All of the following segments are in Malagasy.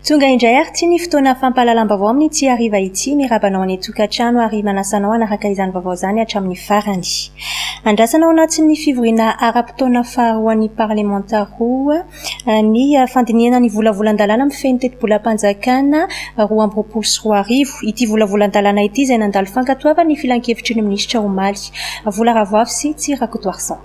Tonga indray ary ty ny fotoana fampahalalam-baovao amin'ny ity hariva ity mirabanao any tokantrano ary manasanao anaraka izany vaovao zany hatramin'ny farany. Andrasanao anatin'ny fivoriana ara-potoana faharoan'ny parlementaroa ny fandinihana ny volavolan-dalàna amin'ny feno teti-bolam-panjakana 2024. Ity volavolan-dalàna ity izay nandalo fankatoava ny filan-kevitry ny minisitra Omaly. Vola Ravoafy sy Tsirakotoarsan.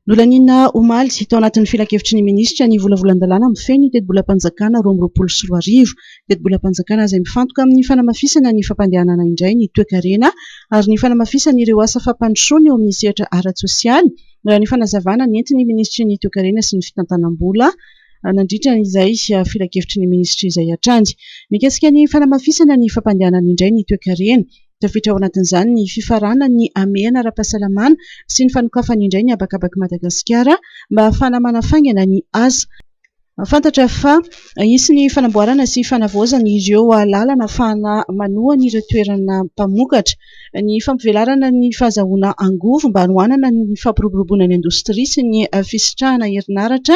Nolanina Omaly tao anatin'ny filan-kevitry ny minisitra ny volavolan-dalàna amin'ny feno ny teti-bolam-panjakana 2024. Teti-bolam-panjakana izay mifantoka amin'ny fanamafisana ny fampandehanana indray ny toe-karena ary ny fanamafisana ireo asa fampandrosoana eo amin'ny sehatra ara-tsosialy raha ny fanazavana ny entin'ny ministry ny toe-karena sy ny fitantanam-bola nandritra izay filan-kevitry ny minisitra izay hatrany. Mikasika ny fanamafisana ny fampandehanana indray ny toe-karena tafiditra ao anatin'izany ny fifarana ny amehana ara-pahasalamana sy ny fanokafana indray ny abakabaky Madagasikara mba ahafana manafaingana ny asa. Fantatra fa isy ny fanamboarana sy fanavaozana ireo lalana ahafahana manohana ireo toerana mpamokatra, ny fampivelarana ny fahazahoana angovo mba hanohanana ny fampiroboroboana ny indostria sy ny fisitrahana herinaratra,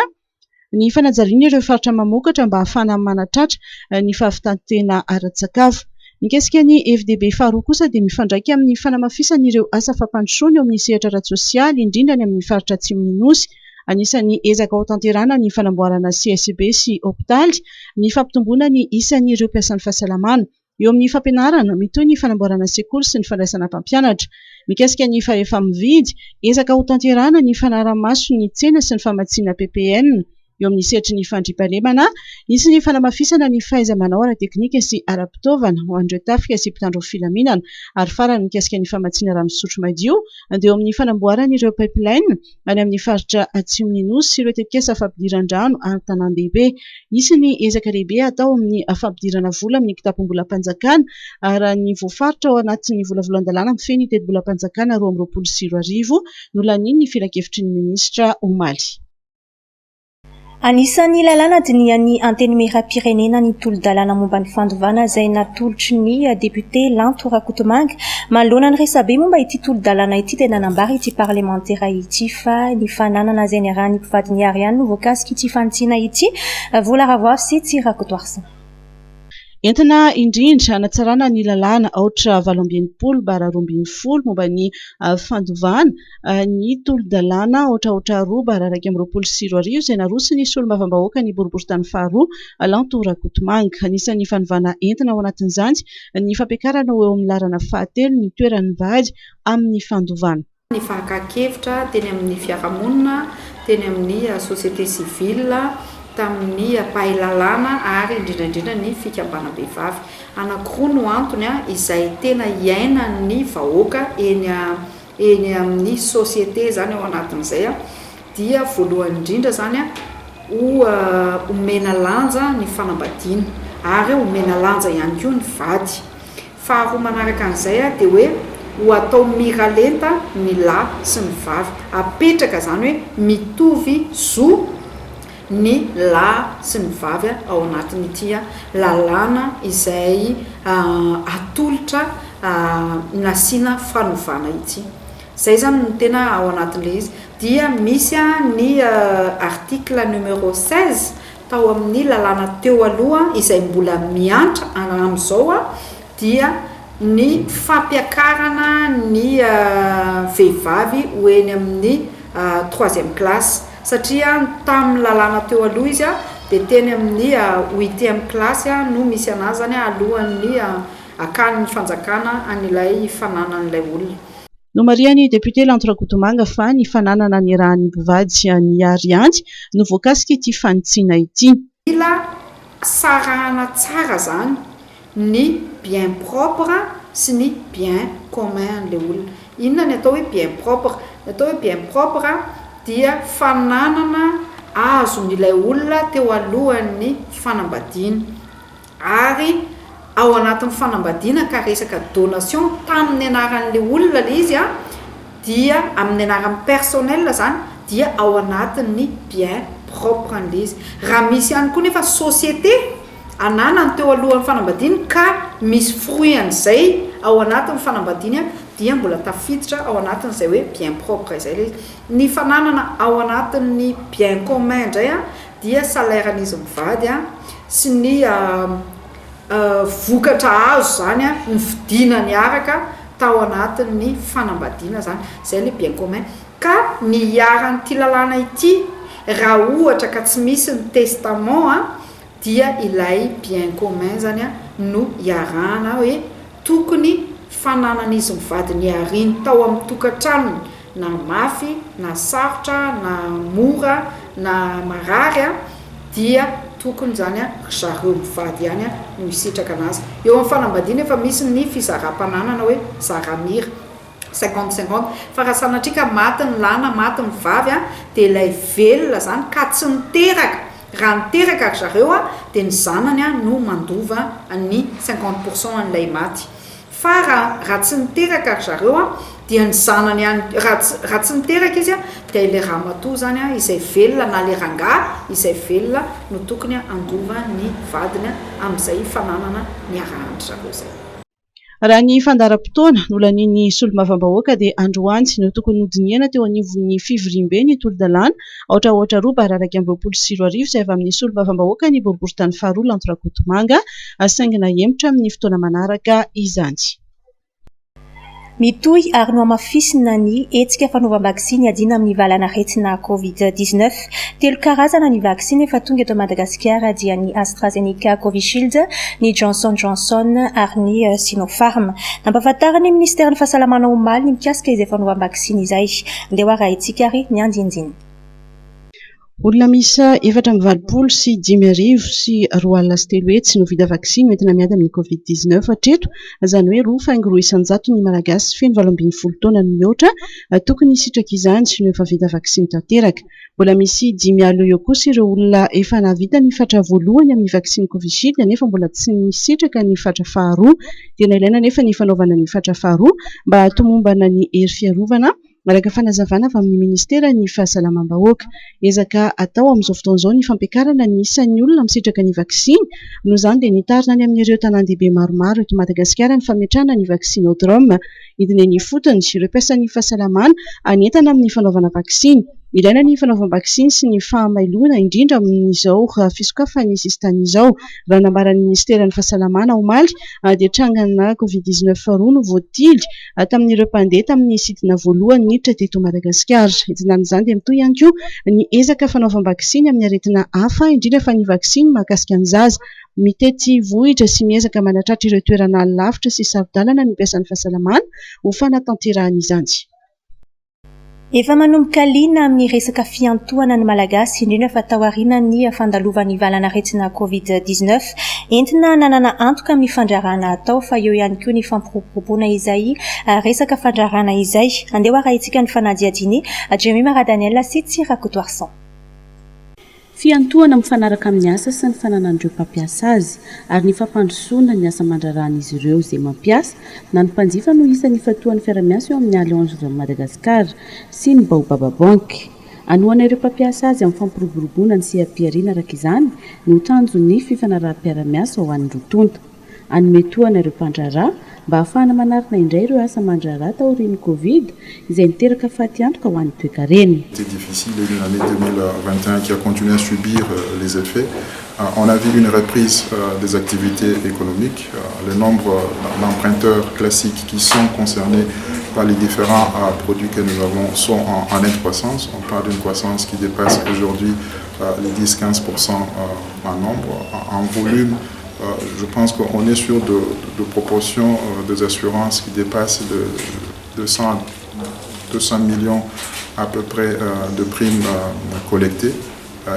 ny fanajariana ireo faritra mamokatra mba ahafahana manatratra ny fahavitantena ara-tsakafo. Mikasika ny FDB faharoa kosa dia mifandraika amin'ny fanamafisana ireo asa fampandrosoana eo amin'ny sehatra ara-tsosialy indrindra ny amin'ny faritra Atsimon'ny Nosy. Anisan'ny ezaka ho tanterana ny fanamboarana CSB sy hopitaly, ny fampitomboana ny isan'ireo mpiasan'ny fahasalamana, eo amin'ny fampianarana mitoy ny fanamboarana sekoly sy ny fandraisana mpampianatra. Mikasika ny fahefa mividy, ezaka ho tanterana ny fanarahamaso ny tsena sy ny famatsiana PPN. Eo amin'ny sehatry ny fandriampahalemana, isy ny fanamafisana ny fahaiza-manao ara-teknika sy ara-pitaovana ho an'ireo tafika sy mpitandro filaminana ary farany mikasika ny famatsiana rano fisotro madio, dia eo amin'ny fanamboarana ireo pipeline any amin'ny faritra Atsimon'ny Nosy sy ireo tetikasa fampidiran-drano an-tanàn-dehibe. Isy ny ezaka lehibe atao amin'ny fampidirana vola amin'ny kitapom-bolam-panjakana ary ny voafaritra ao anatin'ny volavolan-dalàna amin'ny feno teti-bolam-panjakana 2024 nolaniny filan-kevitry ny minisitra Omaly. Anisan'ny lalàna dinihan'ny antenimieram-pirenena ny tolo-dalàna momba ny fandovana izay natolotry ny député Lanto Rakotomanga. Manoloana ny resabe momba ity tolo-dalàna ity dia nanambara ity parlementaire ity fa ny fananana izay niarahan'ny mpivadiny ary ihany no voakasika ity fantsiana ity. Vola Ravoafy sy Tsirakotoarsan. Entina indrindra hanatsarana ny lalàna aotra 720 momba ny fandovana ny tolo-dalàna aotra 2/2024 izay naroso ny solombavambahoaka ny boriboritany faharoa Lanto Rakotomanga. Anisan'ny fanovana entina ao anatin'izany ny fampiakarana eo amin'ny larana fahatelo ny toeran'ny vady amin'ny fandovana. Ny fankakevitra teny amin'ny fiarahamonina, teny amin'ny société civile, tamin'ny mpahay-lalàna ary indrindrandrindra ny fikambanam-behivavy. Anankiroa no antony izay tena iaina ny vahoaka eny amin'ny société zany ao anatin'izay dia voalohany indrindra zany omena lanja ny fanambadiana ary omena lanja ihany koa ny vady. Faharoa manaraka an'izay dia hoe ho atao miralenta ny lahy sy ny vavy, apetraka zany hoe mitovy zo ny lahy sy ny vavy ao anatin'ity lalàna izay atolotra nasiana fanovana ity. Zay zany no tena ao anatin'ilay izy. Dia misy ny article numéro 16 tao amin'ny lalàna teo aloha izay mbola miantra amin'izao dia ny fampiakarana ny vehivavy ho eny amin'ny 3e classe. Satria tamin'ny lalàna teo aloha izy dia teny amin'ny 8e classe no misy anazy zany alohan'ny akan'ny fanjakana an'ilay fananan'ilay olona. Nomarian'ny député Lanto Rakotomanga fa ny fananana ny rahan'ny mpivady ny arianty no voakasika ity fanitsiana ity. Mila sarahana tsara zany ny bien propre sy ny bien commun an'ilay olona. Inona ny atao hoe bien propre? Ny atao hoe bien propre dia fananana azon'ilay olona teo alohan'ny fanambadiana ary ao anatin'ny fanambadiana ka resaka donation tamin'ny anaran'ilay olona ilay izy dia amin'ny anaran'ny personnel zany dia ao anatin'ny bien propre an'ilay izy. Raha misy ihany koa nefa société ananany teo alohan'ny fanambadiana ka misy fruit an'izay ao anatin'ny fanambadiana dia mbola tafiditra ao anatin'izay hoe bien propre izay ilay izy. Ny fananana ao anatin'ny bien commun indray dia salaire an'izy mivady sy ny vokatra azo zany ny fidina ny araka tao anatin'ny fanambadiana zany zay le bien commun ka ny iaran'ity lalàna ity raha ohatra ka tsy misy ny testament dia ilay bien commun zany no iarahana hoe tokony fananan'izy mivady ny ariny tao amin'ny tokantranony na mafy na sarotra na mora na marary dia tokony zany zareo mivady ihany no isitraka anazy eo amin'ny fanambadiana efa misy ny fizaram-pananana hoe zaramira 50-50 fa raha sanatrika maty ny lana maty ny vavy dia ilay velona zany ka tsy niteraka raha niteraka ry zareo dia ny zanany no mandova ny 50% an'ilay maty fa raha tsy niteraka ry zareo dia ny zanany raha tsy niteraka izy dia ilay ramatoa zany izay velona na le rangahy izay velona no tokony andova ny vadiny amin'izay fananana ny arahany zareo zay. Raha ny fandaharam-potoana nolanian'ny solombavambahoaka dia androany no tokony nodiniana teo anivon'ny fivoriam-be ny tolo-dalàna ohatraohatra 2/2024 izay avy amin'ny solombavambahoaka ny boribory-tany faharoa Lantorakotomanga saingina hemotra amin'ny fotoana manaraka izany. Mitohy ary no amafisina ny hetsika fanaovam-baksiny adina amin'ny valana retina COVID-19. 3 karazana ny vaksiny efa tonga eto Madagasikara dia ny AstraZeneca Covishield, ny Johnson Johnson ary ny Sinopharm. Nampahafantarany Ministeerin'ny Fahasalamana omaly ny mikasika izay fanaovam-baksiny izay. Andeha ho arahitsika ary ny andinindiny. Olona misa 420 sy 5,000 sy 2,3 no vita vaksiny entina miady amin'ny COVID-19 hatreto, izany hoe 2,900 ny malagasy feno 12 taona no mihoatra tokony hisitraka izany no efa vita vaksiny tanteraka. Mbola misy 5,000 eo kosa ireo olona efa navita ny fatra voalohany amin'ny vaksiny Covishield nefa mbola tsy nisitraka ny fatra faharoa. Tena ilaina nefa ny fanaovana ny fatra faharoa mba hatomombana ny hery fiarovana araka fanazavana avy amin'ny Ministera ny Fahasalamam-bahoaka. Ezaka atao amin'izao fotoan'izao ny fampiakarana ny isan'ny olona misitraka ny vaksiny, noho izany dia nitarina ny amin'ireo tanàn-dehibe maromaro eto Madagasikara ny fametrahana ny vaksinodrome. Idina ny fotony ireo mpiasan'ny fahasalamana anentana amin'ny fanaovana vaksiny. Ilaina ny fanaovam-baksiny sy ny fahamailoana indrindra amin'izao fisokafany sistan'izao. Raha nambaran'ny Ministeran'ny Fahasalamana omaly dia trangana COVID-19 roa no voatily tamin'ireo mpandeha tamin'ny sitina voalohany niditra teto Madagasikara. Itinan'izany dia mitohy ihany koa ny ezaka fanaovam-baksiny amin'ny aretina hafa indrindra fa ny vaksiny mahakasika ny zaza. Mitety vohitra sy miezaka manatratra ireo toerana lavitra sy sarodalana ny mpiasan'ny fahasalamana ho fanatanterahana izany. Efa manomboka liana amin'ny resaka fiantohana ny malagasy indrindra fa tao aoriana ny fandalovan'ny valana retina COVID-19 entina nanana antoka amin'ny fandrarana atao fa eo ihany koa ny fampiroboroboana izay resaka fandrarana izay. Andeha ho arahitsika ny fanadihadiany Jemima Daniel sy Tsirakotoarsan. Fiantohana mifanaraka amin'ny asa sy ny fananan'ireo mpampiasa azy ary ny fampandrosoana ny asa mandraran'izy ireo izay mampiasa na ny mpanjifa no isan'ny fatohan'ny fiara-miasa eo amin'ny Alliance de Madagascar sy ny Baobab Bank. Anohana ireo mpampiasa azy amin'ny fampiroboroboana ny CAP-ariana araka izany no tanjon'ny fifanaraha-piara-miasa ho an'ny rotonta. Anometohana ireo mpandrarà mba ahafahana manarina indray ireo asa mandrarà taorian'ny Covid izay niteraka faty antoka ho an'ny toe-karena. C'était difficile une année 2021 qui a continué à subir les effets. On a vu une reprise des activités économiques. Le nombre d'emprunteurs classiques qui sont concernés par les différents produits que nous avons sont en nette croissance. On parle d'une croissance qui dépasse aujourd'hui les 10-15% en nombre. En volume, je pense qu'on est sur de proportions des assurances qui dépassent de 200 millions à peu près de primes collectées,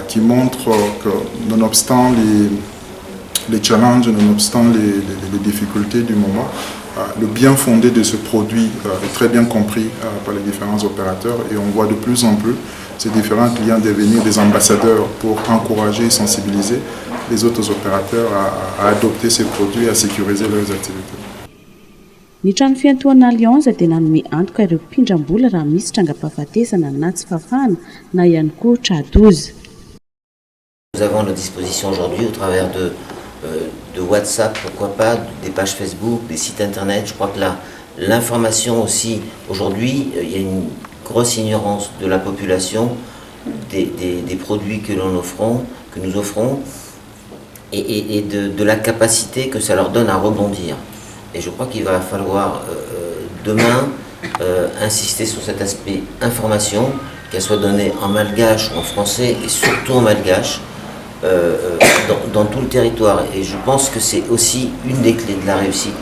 qui montrent que nonobstant les challenges, nonobstant les difficultés du moment, le bien fondé de ce produit est très bien compris par les différents opérateurs et on voit de plus en plus ces différents clients devenir des ambassadeurs pour encourager et sensibiliser les autres opérateurs à adopter ces produits et à sécuriser leurs activités. Ny trano fiantohana Alliance dia nanome antoka ireo mpindram-bola raha misy trangam-pahafatesana na tsy fafana na ihany koa tradozy. Nous avons à notre disposition aujourd'hui au travers de WhatsApp, pourquoi pas, des pages Facebook, des sites internet. Je crois que l'information aussi, aujourd'hui, il y a une grosse ignorance de la population des produits que nous offrons. et de la capacité que ça leur donne à rebondir. Et je crois qu'il va falloir demain insister sur cet aspect information, qu'elle soit donnée en malgache ou en français, et surtout en malgache, dans tout le territoire. Et je pense que c'est aussi une des clés de la réussite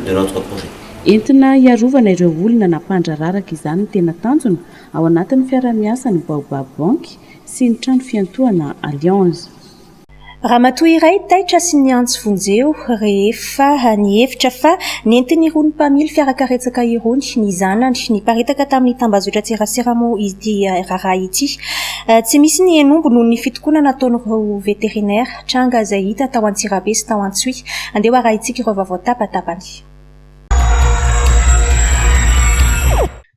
de notre projet. Entina iarovana ireo olona nampandrararaka izany tena tanjona ao anatin'ny fiaramiasa ny Baobab Bank sy ny trano fiantohana Alliance. Ramatoa iray taitra sy ny antso vonjeo rehefa ny hevitra fa nentin'ny irony mpamily fiarakaretsaka irony ny zanany ny paritaka tamin'ny tambazotra tserasera moa ity raharaha ity. Tsy misy ny enombo noho ny fitokonana nataon'ireo veterinaire tranga izay hita tao Antsirabe sy tao Antsohy. Andeha ho arahintsika ireo vaovao tapatapany.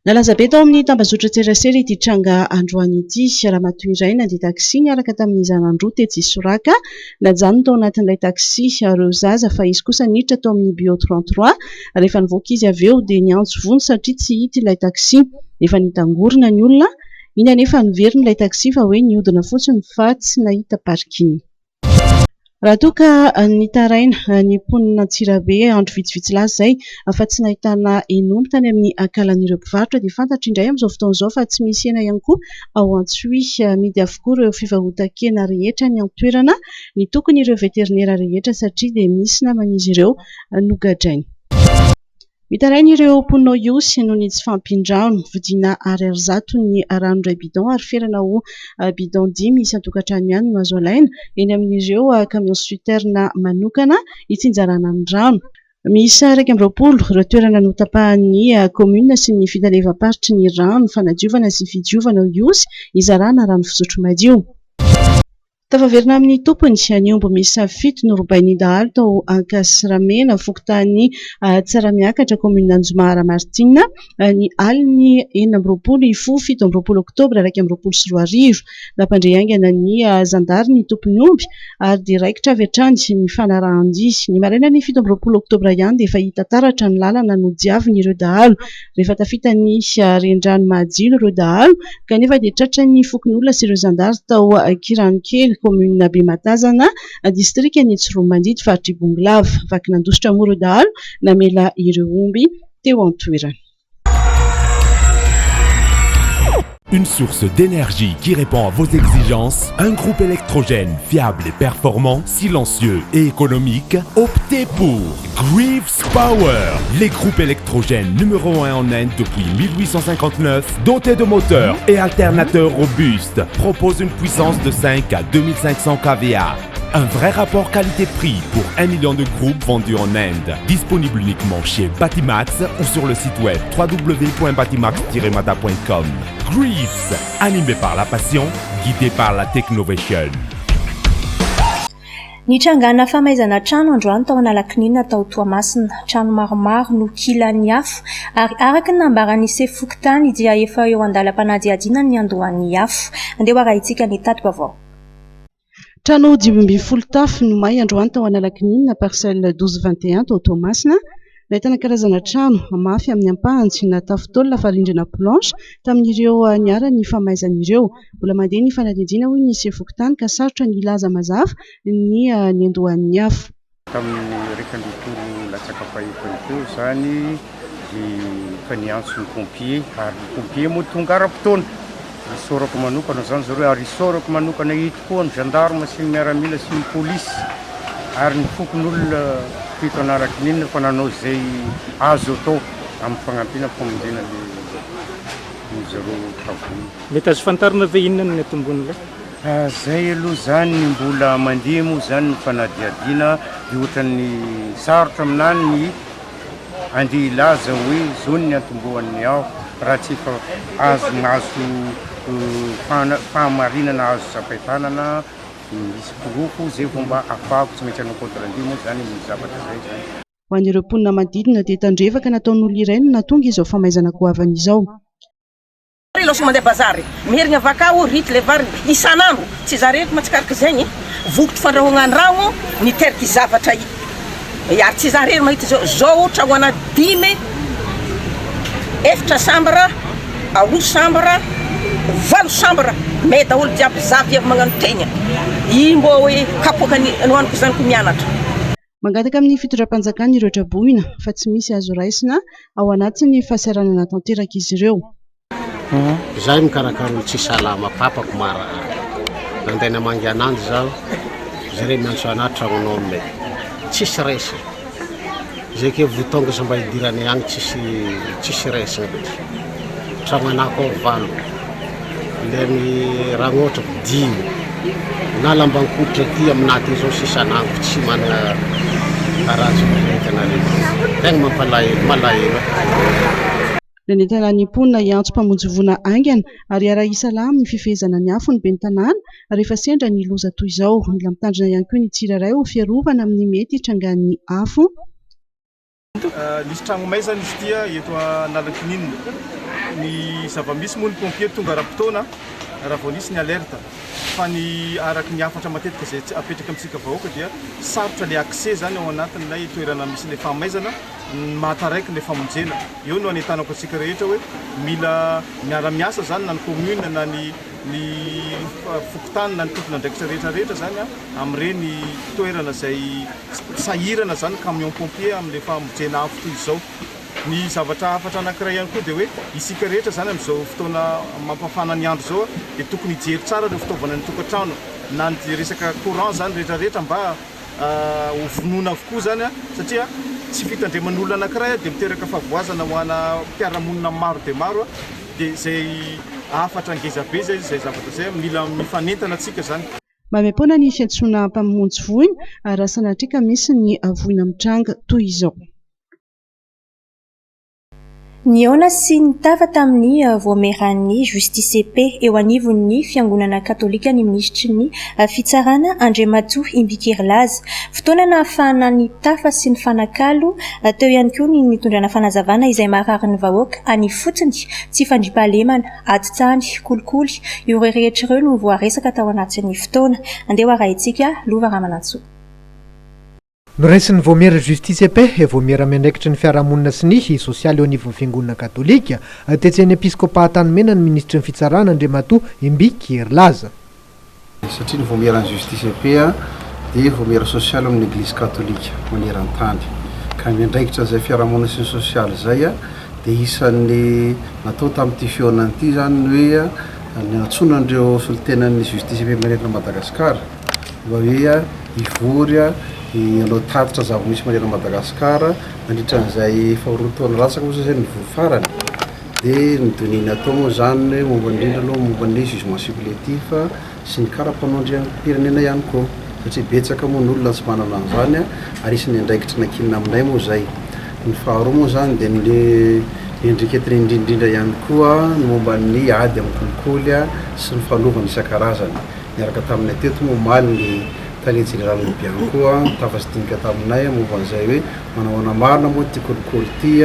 Nalaza be tao amin'ny tambazotra tserasera ity tranga androany ity. Ramatoa iray nandeha taksi niaraka tamin'ny zanandroa tetsy Soraka. Najanona tao anatin'ilay taksi ireo zaza fa izy kosa niditra tao amin'ny bio 33. Rehefa nivoaka izy avy eo dia niantso vony satria tsy hita ilay taksi. Efa nitangorona ny olona. Iny anefa niverina ilay taksi fa hoe nihodina fotsiny fa tsy nahita parking. Raha toa ka nitaraina ny mponina Antsirabe andro vitsivitsy laza izay fa tsy nahitana enombo tany amin'ny ankalan'ireo mpivarotra dia fantatra indray amin'izao fotoana izao fa tsy misy hena ihany koa ao Antsohy. Midy avokoa ireo fivarota-kena rehetra ny an-toerana ny tokony ireo veterinera rehetra satria dia misy naman'izy ireo nogadrainy. Mitaraina ireo mponina Iosy noho ny tsy fampindrano vidina ariary ny rano iray bidon ary ferana ho bidon 5 isy an-tokantrano ihany no azo alaina eny amin'ireo camion citerne manokana hitsinjarana ny rano. Misy 220 ireo toerana notapahan'ny commune sy ny fitalevam-paritry ny rano fanadiovana sy fidiovana Iosy izarana rano fisotro madio. Tafaverina amin'ny tompony ny omby misy 7 no robainy dahalo tao Ankasiramena fokontany Tsaramiakatra commune Anjomara Martina ny aliny 9 Ifo 7 Oktobra 2024. Nampandreangana ny zandary ny tompony omby ary direkitra avy hatrany ny fanarahan-dy. Ny maraina ny 7 Oktobra ihany dia efa hita taratra ny lalana no diaviny ireo dahalo rehefa tafita ny rendrano mahajilo ireo dahalo kanefa dia tratra ny fokon'olona sy ireo zandary tao Kiranikely commune Bematazana district-ny Tsiromandidy faritra Ibonglava. Vaky nandositra moa ireo dahalo namela ireo omby teo an-toerana. Une source d'énergie qui répond à vos exigences, un groupe électrogène fiable et performant, silencieux et économique, optez pour Greaves Power, les groupes électrogènes numéro 1 en Inde depuis 1859, dotés de moteurs et alternateurs robustes, proposent une puissance de 5 à 2500 kVA. Un vrai rapport qualité-prix pour 1 million de groupes vendus en Inde. Disponible uniquement chez Batimax ou sur le site web www.batimax-mata.com. Greaves, animé par la passion, guidé par la technovation. Ny trangana famaizana trano androany tao Analaknina tao Toamasina. Trano maromaro no kilan'ny afo ary araka ny nambaran'ny Sefokotany dia efa eo andalam-panadihadiana ny andohan'ny afo. Andeha ho arahintsika ny tato-baovao. Trano 5 tafo no may androany tao Analaknina parcelle 1221 tao Toamasina. Nahitana karazana trano mafy amin'ny ampahanjy na tafo taolina fa rindrina planche tamin'ireo niarany famaizan'ireo. Mbola mandeha ny fanadihadiana hoy ny Sefokotany ka sarotra ny laza mazava ny andohan'ny afo. Tamin'ny rekanditolo latsaka fahefany teo zany fa niantso ny pompier ary ny pompier moa tonga ara-potoana risorako manokana zany zareo ary risorako manokana hito koa ny gendarme sy ny miaramila sy ny polisy ary ny fokon'olona fito Analaknina fa nanao izay azo atao amin'ny fagnampiana famonjena ny zareo kavony. Mety azo fantarina ve inona ny atombon'ilay? Zay aloha zany mbola mandeha moa zany ny fanadihadiana dia ohatran'ny sarotra aminany ny andeha ilaza hoe zony ny atombohan'ny ao raha tsy efa azo fahamarinana azo sapaintanana misy pirofo zay fomba afahako tsy maintsy hanao contrandio moa zany ny zavatra zay zany. Ho an'ireo mponina manodidina dia tandrevaka nataon'olona iray no natonga izao famaizana goavana izao. Lorsque mandeha bazary miherigna avakao rity le vary isan'andro tsy zareko matsikarika zegny vokotry fandrahoagna an-dragno niteraka zavatra ary tsy zarero mahita zao tragno 5 efatra sambara 2 sambara 8 chambre me daholo jiaby zavy avy magnano tegna i mbo hoe kapoaka nohaniko zany ko mianatra mangataka amin'ny fitondram-panjakana ireo trabohina fa tsy misy azo raisina ao anatin'ny fahasaranana tanteraka izy ireo. Zahay mikarakara olo tsy salama papako mara nandaina mangy ananjy zaho zare miantso anahy tragnonao aminay tsisy raisina zay ke votonga samba idirany agny tsisy raisina tragno anako ao valo le ny ragnotrako 10 na lambankotra ty aminaty zao sisa anango tsy manana karazo rehetanareo tegna malahelo Nenentana ny mponina iantso mpamonjy aingana ary ara-isalahy amin'ny fifehezana ny afo ny ben'ny tanàna rehefa sendra ny loza toy izao. Mila mitandrina ihany koa ny tsirairay ho fiarovana amin'ny mety hitrangan'ny afo. Nisy tragno maizana izy tia eto Analak'Ninina. Ny zava-misy moa ny pompier tonga ara-potoana raha vao nisy ny alerte fa ny araky ny afatra matetika zay apetraka amintsika vahoaka dia sarotra le accès zany ao anatin'ilay toerana misy le famaizana mahataraiky le famonjena. Eo no anetanako antsika rehetra hoe mila miara-miasa zany na ny commune na ny fokotany na ny tompon'andraikitra rehetrarehetra zany amin'ireny toerana zay sahirana zany camion pompier amin'le famonjena afo toy izao. Ny zavatra afatra anankiray ihany koa dia hoe isika rehetra zany amin'izao fotoana mampafana ny andro zao dia tokony hijery tsara ireo fitaovana ny tokantrano na ny resaka courant zany rehetrarehetra mba ho vonoina avokoa zany satria tsy fitandreman'olona anankiray dia miteraka favoazana ho ana mpiaramonina maro dia maro dia zay afatra ngezabe zay zavatra zay mila mifanentana atsika zany. Mamepona ny fiantsoana mpamonjy voina raha sanatrika misy ny voina mitranga toy izao. Ny aona sy ny tava tamin'ny voameran'ny Justice Paix eo anivon'ny fiangonana katolika ny ministry ny fitsarana Andriamatoa Imbikirlaza. Fotoana nahafahana ny tafa sy ny fanakalo teo ihany koa ny nitondrana fanazavana izay maharary ny vahoaka any fotony tsy fandriampahalemana adi-tany kolikoly ireo rehetra ireo no voaresaka tao anatin'ny fotoana. Andeha arahintsika Lova Ramanantsoa. Noraisin'ny voamera Justice Paix e voamera miandraikitry ny fiarahamonina sy ny sosialy eo anivon'ny fiangonana katolika tetsehan'ny episkopa-tany-mena ny ministry ny fitsarana Andriamatoa Imbikirlaza. Satria ny voameran'ny Justice Paix dia voamera sosialy amin'ny eglizy katolika maneran-tany ka miandraikitra zay fiarahamonina sy ny sosialy zay dia isan'ny natao tamin'ity fihaonana ity zany hoe ny antsonandreo solitenan'ny Justice Paix manerana Madagasikara mba hoe ivory anao tatitra zava-misy manerana Madagasikara mandritran'izay faharoatoana latsaka moa zay ny vofarany dia nidoniny atao moa zany momba indrindra aloha momba ny jugement supplétif sy ny karapanondriam-pirenena ihany koa satria betsaka moa n'olona tsy manana an'izany ary isan'ny andraikitra nakinina aminay moa zay. Ny faharoa moa zany dia ny endriketiny indrindrindra ihany koa ny momba ny ady amin'ny kolikoly sy ny fanovana isan-karazany miaraka taminay teto moa maly ny tale général Bianco tafasidinika taminay momba an'izay hoe manahoana marina moa ty kolikoly ty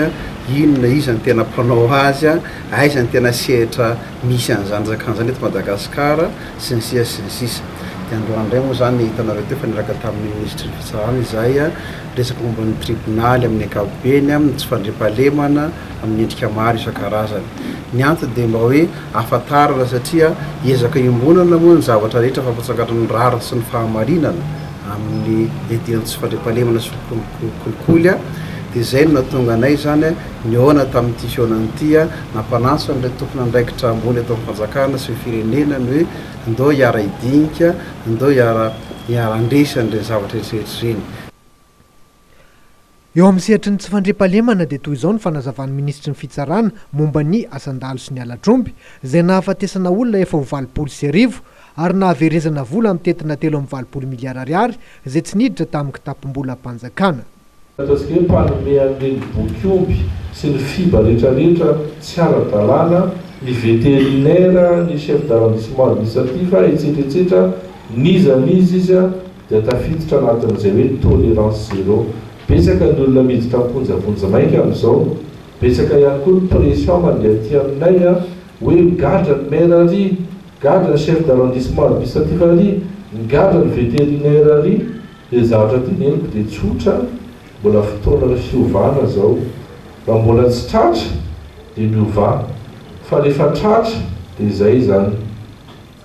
inona izany tena mpanao azy aizany tena sehatra misy an'izany zakan'izany eto Madagasikara sy ny sisa dia androandray moa zany hitanareo teo fa niraka tamin'ny ministry ny fitsarana izay resaka momba ny tribonaly amin'ny ankapobeny tsy fandriampahalemana amin'ny endrika maro isan-karazany. Ny antony dia mba hoe ahafantarana satria ezaka iombonana moa ny zavatra rehetra fampatsangana rariny sy ny fahamarinana amin'ny edina tsy fandriampahalemana sy kolikoly dia izay no natonga anay zany niona tamin'ity fihaonana ity nampanantso an'ilay tompony andraikitra ambony atao amin'ny fanjakana sy ny firenena ny hoe ndao hiara idinika ndao hiara-ndresy an'ireny zavatra rehetrarehetra ireny. Eo amin'ny sehatry ny tsy fandriampahalemana dia toy izao ny fanazavan'ny ministry ny fitsarana momba ny asandalo sy ny alatromby izay nahafatesana olona efa ho 20 ary nahaverezana vola amin'ny tetina 3.20 miliara ariary izay tsy niditra tamin'ny kitapom-bola am-panjakana. Ataontsika hoe mpanome an'ireny bokyomby sy ny fiba rehetrarehetra tsy ara-dalàna, ny vétérinaire, ny chef d'arrondissement administratif etc nizanizy izy dia tafiditra anatin'izay hoe tolérance zéro. Betsaka ny olona miditra amponjavonja maika amin'izao, betsaka ihany koa ny pression mandeha aty aminay hoe gadra ny maire ary, gadra ny chef d'arrondissement administratif ary, gadra ny vétérinaire ary, dia zavatra teneniko dia tsotra mbola fotoana fiovana zao. Raha mbola tsy tratra dia miova, fa rehefa tratra dia izay zany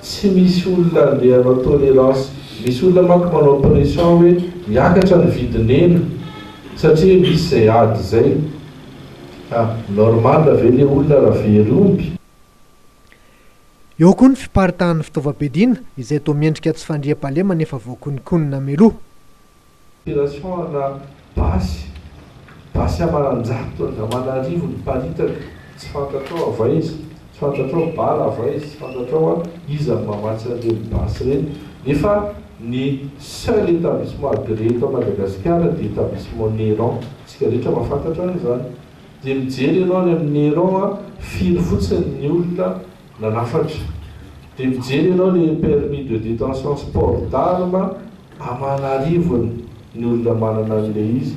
tsy misy olona andeha hanao tolérance, misy olona manko manao pression hoe miakatra ny vidinena satria misy izay ady zay. Normal ve le olona raha very omby. Eo koa ny fiparitahan'ny fitaovam-piadiana izay toa miendrika tsy fandriam-palema nefa voakonikonina meloa. Opération na basy amaranjato Antananarivo ny paritaka tsy fantatrao avaiza, tsy fantatrao bala avaiza, tsy fantatrao iza mamatsy an'ireny basy reny. Nefa ny seul établissement agréé eto Madagasikara dia établissement Néron, tsika rehetra mahafantatra an'izany. Dia mijery ianao ny amin'ny Néron firy fotsiny ny olona nanafatra. Dia mijery ianao le permis de détention sport d'arme amanarivony ny olona manana an'ilay izy.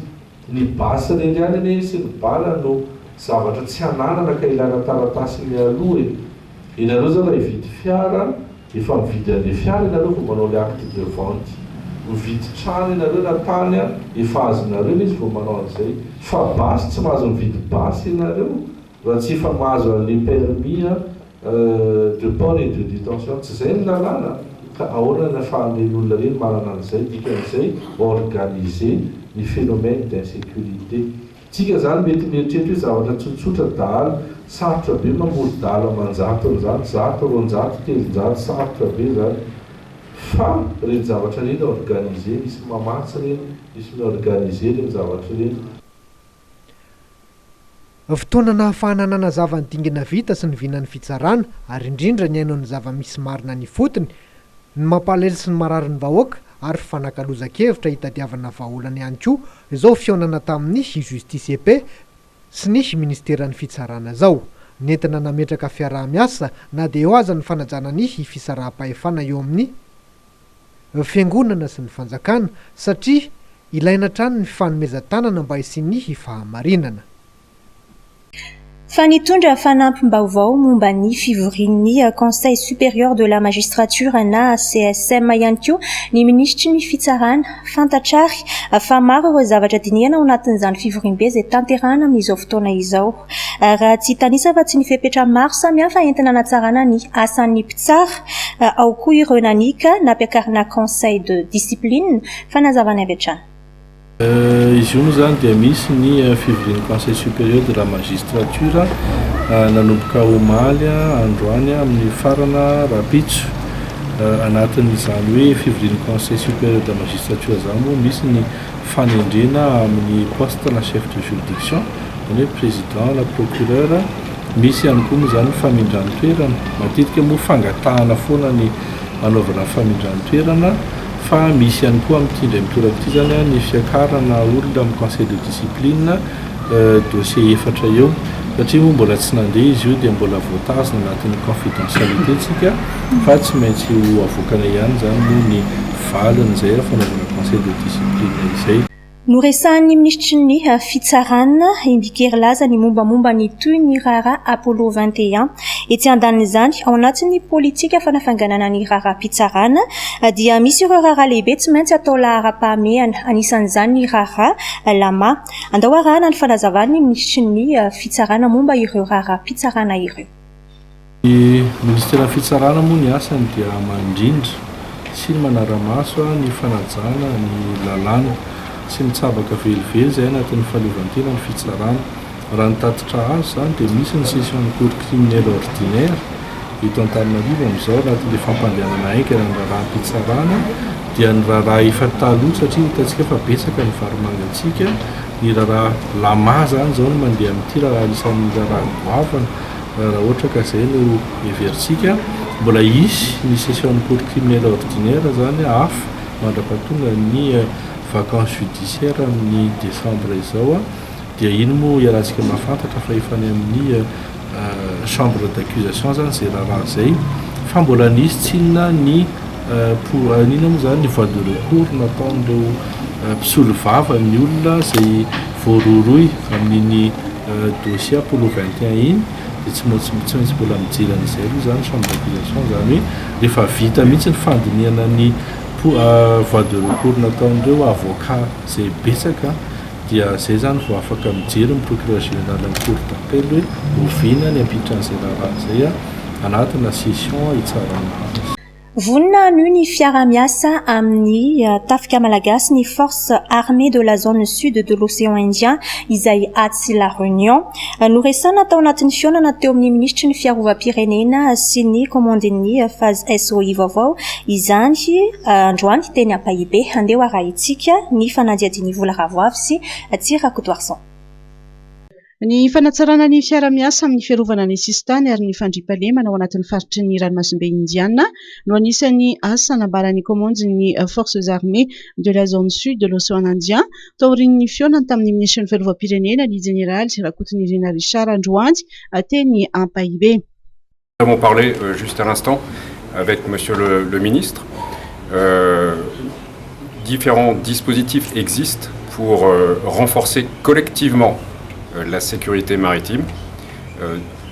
Ny basy reny ihany ane sy ny bala no zavatra tsy ananana ka ilana taratasy mialoha e. Ianareo zao raha hividy fiara, efa mividy an'ilay fiara ianareo vao manao le acte de vente. Mividy trano ianareo na tany efa azonareo izy vao manao an'izay. Fa basy tsy mahazo mividy basy ianareo raha tsy efa mahazo an'ilay permis de port et de détention, tsy izay ny lalàna. Ka ahoana ny ahafahan'ireny olona ireny manana an'izay, dikan'izay organiser ny phénomène d'insécurité. Tsika zany mety mieritreritra hoe zavatra tsotsotra dahalo, sarotra be mamory dahalo amanjato an'izany, zato, roanjato, telonjato, sarotra be zany. Fa reny zavatra reny organiser, misy mamatsy reny, misy miorganiser reny zavatra reny. Fotoana nahafahana nanazava ny dingana vita sy ny vinan'ny fitsarana ary indrindra ny haino ny zava-misy marina ny fotony, ny mampalahelo sy ny marary ny vahoaka ary fanakaloza-kevitra hitadiavana vahaolana ihany koa izao fionana tamin'ny Justice EP sy ny ministeran'ny fitsarana zao. Nentina nametraka fiaraha-miasa na dia eo aza ny fanajana ny fisaraha-pahefana eo amin'ny fiangonana sy ny fanjakana satria ilaina trano ny fanomezan-tanana mba hisiany fahamarinana. Fa nitondra fanampim-baovao momba ny fivorian'ny Conseil supérieur de la magistrature na CSM ihany koa ny ministry ny fitsarana fantatrary fa maro ireo zavatra dinihana ao anatin'izany fivoriam-be izay tanterahana amin'izao fotoana izao. Raha tsy tanisa fa tsy ny fepetra maro samihafa entina hanatsarana ny asan'ny mpitsara, ao koa ireo nanika nampiakarina conseil de discipline fanazavana avy hatrany. Izy io moa zany dia misy ny fivorian'ny Conseil supérieur de la magistrature nanomboka omaly androany amin'ny farana rapitso. Anatin'izany hoe fivorian'ny Conseil supérieur de la magistrature zany moa misy ny fanendrena amin'ny poste na chef de juridiction, ny président na procureur. Misy ihany koa moa zany famindran-toerana, matetika moa fangatahana foana ny anaovana famindran-toerana. Fa misy ihany koa amin'ity mitoraka ity zany ny fiakarana olona amin'ny conseil de discipline dossier efatra eo satria moa mbola tsy nandeha izy io dia mbola voatazona anatin'ny confidentialité tsika fa tsy maintsy ho avoakana ihany zany moa ny valin'izay fanaovana conseil de discipline izay. Noresahan'ny ministry ny fitsarana indikery laza ny mombamomba ny toy ny rara Apollo 21 ety andanin'izany ao anatin'ny politika fanafanganana ny rara mpitsarana dia misy ireo rara lehibe tsy maintsy atao lahara-pahamehana, anisan'izany ny rara lama. Andao arahana ny fanazavan'ny ministry ny fitsarana momba ireo rara mpitsarana ireo. Ny ministera fitsarana moa ny asany dia mandrindra sy ny manara-maso ny fanajana ny lalàna sy mitsabaka velively izay anatin'ny fahaleovantena ny fitsarana. Raha ny tatitra azy zany dia misy ny session ny cour criminelle ordinaire eto Antananarivo amin'izao anatin'ilay fampandehanana aika ny raharaha mpitsarana dia ny raharaha efa taloha satria hitantsika fa betsaka ny varimangantsika. Ny raharaha lama zany zao no mandeha amin'ity raha anisan'ny raharaha goavana raha ohatra ka izay no everitsika. Mbola isy ny session ny cour criminelle ordinaire zany hafa mandrapatonga ny vacances judiciaires amin'ny décembre izao dia iny moa iarahantsika mahafantatra fa efa ny amin'ny chambre d'accusation zany izay raharaha izay fa mbola nisy tsinona ny nina moa zany ny voie de recours nataon'ireo mpisolo vava ny olona izay voaroroy amin'iny dossier Apollo 21 iny dia tsy maintsy mbola mijery an'izay aloha zany chambre d'accusation zany hoe rehefa vita mihitsy ny fandinihana ny voie de recours nataon'ireo avocat izay betsaka dia izay zany vao afaka mijery ny procureur général ny cour d'appel hoe ovina ny ampitran'izay raharaha izay anatina session itsarana. Vonina nu ny fiara-miasa amin'ny tafika malagasy ny force armée de la zone sud de l'océan Indien izay atsy La Réunion no resana tao anatin'ny fionana teo amin'ny ministry ny fiarovam-pirenena sy ny komandin'ny phase SOI vaovao izany androany teny ampahibe andeha arahintsika ny fanadiadiny vola ravoavy sy Tsirakotoarson. Ny fanatsarana ny fiara-miasa amin'ny fiarovana ny sistany ary ny fandriampahalemana ao anatin'ny faritry ny ranomasimbe indiana no anisan'ny asa nambaran'ny komandin'ny forces armées de la zone sud de l'océan Indien taorian'ny fionana tamin'ny ministry ny fiarovam-pirenena ny général Rakotonirina Richard androany teny ampahibe. Nous avons parlé juste à l'instant avec monsieur le ministre. Différents dispositifs existent pour renforcer collectivement la sécurité maritime.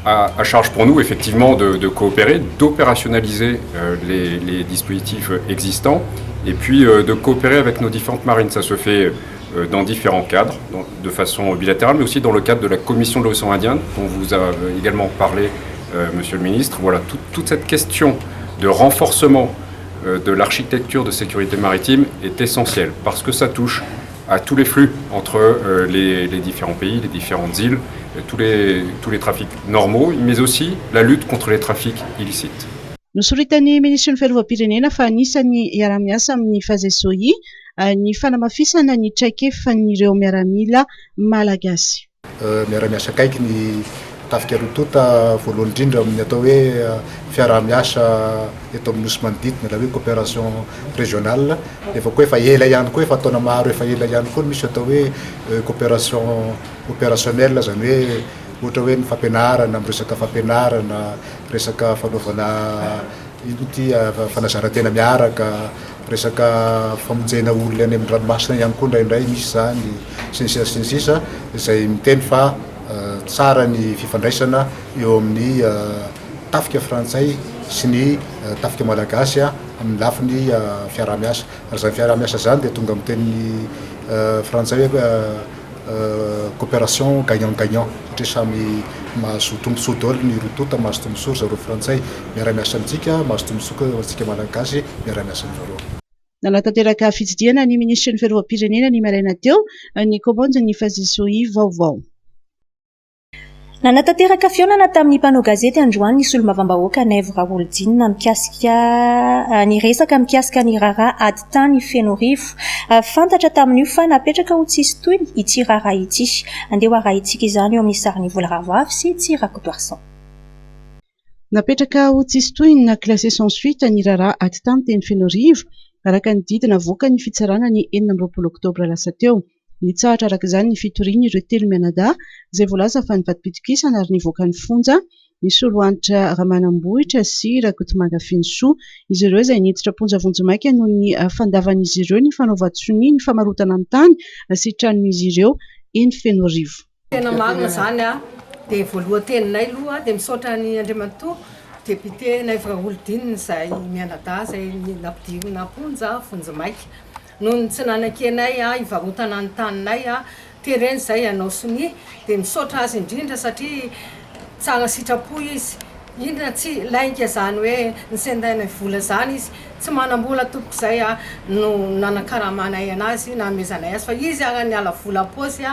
À charge pour nous, effectivement, de coopérer, d'opérationnaliser les dispositifs existants et puis de coopérer avec nos différentes marines. Ça se fait dans différents cadres, de façon bilatérale, mais aussi dans le cadre de la Commission de l'océan Indien, dont vous avez également parlé, Monsieur le Ministre. Voilà, toute cette question de renforcement de l'architecture de sécurité maritime est essentielle, parce que ça touche à tous les flux entre les différents pays, les différentes îles, tous les trafics normaux, mais aussi la lutte contre les trafics illicites. Nosoritany ministry ny fiarovam-pirenena fa anisan'ny iara-miasa amin'ny phase SOI ny fanamafisana ny traikefan'ireo miaramila malagasy. Miara-miasa akaiky ny tafika rotota voalohany indrindra amin'ny atao hoe fiara-miasa eto amin'ny nosy manodidina la hoe coopération régionale efa koa efa ela ihany koa efa ataona maro efa ela ihany koa misy atao hoe coopération opérationnelle zany hoe ohatra hoe ny fampianarana amin'ny resaka fampianarana resaka fanaovana ity fanazarantena miaraka resaka famonjena olona any amin'ny ranomasina ihany koa indraindray misy zany sy ny sisa izay miteny fa tsara ny fifandraisana eo amin'ny tafika frantsay sy ny tafika malagasy amin'ny lafiny fiara-miasa ary zany fiara-miasa zany dia tonga amin'ny teny frantsay hoe coopération gagnant-gagnant satria samy mahazo tombontsoa daholo ny rotota mahazo tombontsoa zareo frantsay miara-miasa amintsika mahazo tombontsoa antsika malagasy miara-miasa amin'izareo. Nanatanteraka fitsidiana ny ministry ny fiarovam-pirenena ny maraina teo ny komandin'ny phase SOI vaovao. Nanatanteraka fionana tamin'ny mpanao gazety androany ny solomavambahoaka Naivo Raoldina mikasika ny resaka mikasika ny raharaha ady tany feno rivo fantatra tamin'io fa napetraka ho tsisy toiny ity raharaha ity andeha arahintsika izany eo amin'ny sariny vola ravoavy sy Tsirakotoarson. Napetraka ho tsisy toiny na classé sans suite ny raharaha ady tany teny feno rivo araka ny didina voaka ny fitsarana ny 20 oktobra lasa teo. Nitsahatra araka izany ny fitoriana ireo telo Mianada izay voalaza fa nivadi-pitokisana ary nivoaka ny fonja ny Soloanitra Ramanambohitra sy Rakotomanga Finsoa izy ireo izay niditra ponja Vonjomaika noho ny fandavan'izy ireo ny fanaovan-tsony ny famarotana amin'ny tany sy tranon'izy ireo eny feno rivo. Tena marina zany dia voalohan-teninay aloha dia misaotra ny Andriamatoa député Naivo Raoldina izay Mianada izay nampidirina ponja Vonjomaika. Nohony tsy nanan-kenay hivarotana ny taninay tereny izay anao sony dia misaotra azy indrindra satria tsara sitrapo izy indrina tsy lainka zany hoe nisendaina vola zany izy tsy manam-bola tompoko izay no nanakaramanay anazy namezanay azy fa izy ny ala vola paosy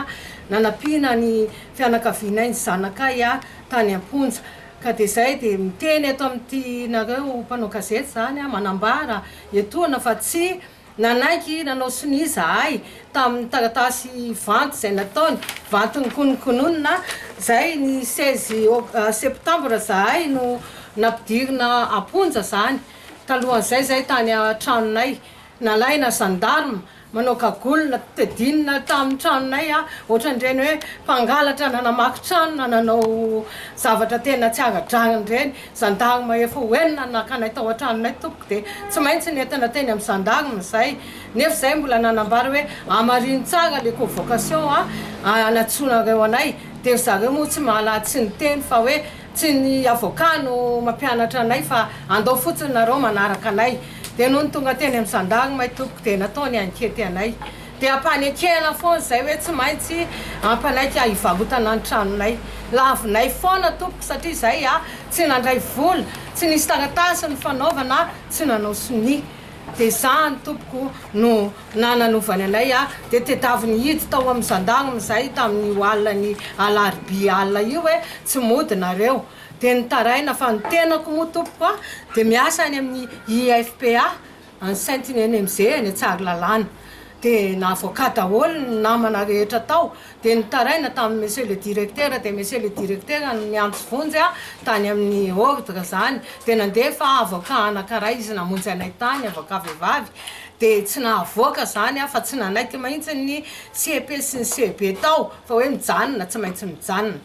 nanampiana ny fianakavianay ny zanakay tany am-ponja ka dia izay dia miteny eto amin'ity nareo mpanao gazety zany manambara etoana fa tsy nanaiky nanao soni zahay tamin'ny taratasy vanty izay nataony vantiny konokononina izay ny 16 septambra zahay no nampidirina amponja zany talohan'izay zay tany tranonay nalaina gendarme manao kagolona tedinina tamin'ny tranonay ohatran'ireny hoe mpangalatra nanamaky trano nanao zavatra tena tsy aradragna ireny gendarme efa hoenina nakanay tao an-tranonay tompoko dia tsy maintsy netana teny amin'ny gendarme izay nefa izay mbola nanambara hoe amariny tsara le convocation anatsonareo anay dia zareo moa tsy mahalady tsy ny teny fa hoe tsy ny avocat no mampianatra anay fa andao fotsiny nareo manaraka anay dia noho ny tonga teny amin'ny gendarme tompoko dia nataony ankety anay dia ampanekena foana izay hoe tsy maintsy ampanaiky hivarotana ny tranonay lavinay foana tompoko satria zay tsy nandray vola tsy nisy taratasy ny fanaovana tsy nanao soni dia zany tompoko no nananovany anay dia tetavy nihidy tao amin'ny gendarme zay tamin'ny aliny alarbi alina io hoe tsy modinareo dia nitaraina fa ny tenako moa tompoko dia miasa any amin'ny IFPA any Saint-NMG any Tsary lalàna dia navocat daholo ny namana rehetra tao dia nitaraina tamin'ny monsieur le directeur dia monsieur le directeur niantso vonjy tany amin'ny ordre zany dia nandeha fa avocat anankiray izy namonjy anay tany avocat vehivavy dia tsy nahavoaka zany fa tsy nanaiky mahitsy ny CP sy ny CB tao fa hoe mijanona tsy maintsy mijanona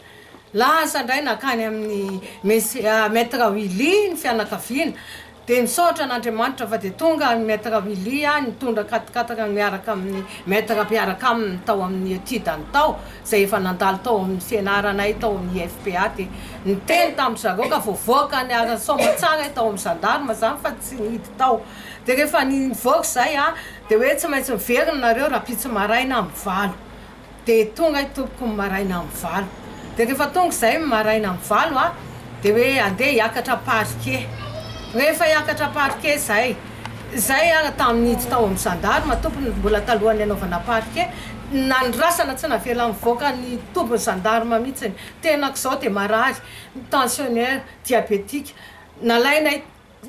lasa indray nakany amin'ny maître Willy ny fianakaviana dia nisaotra n'Andriamanitra fa dia tonga maître Willy nitondra katikataka miaraka amin'ny maître mpiaraka aminy tao amin'ny étude ny tao zay efa nandalo tao amin'ny fianaranay tao amin'ny IFPA dia niteny tamin'ny zareo ka voavoaka ny arasoma tsara tao amin'ny gendarme zany fa tsy nihidy tao dia rehefa nivoaka zay dia hoe tsy maintsy miverina nareo raha pitsy maraina amin'ny valo dia tonga tompoko maraina amin'ny valo dia rehefa tonga zay maraina amin'ny valo dia hoe andeha hiakatra parquet rehefa hiakatra parquet zay tamin'ny hity tao amin'ny gendarme tompony mbola talohany anaovana parquet nandrasana tsy navela mivoaka ny tompony gendarme mihitsy tenako zao dia marary tensionnaire diabétique nalainay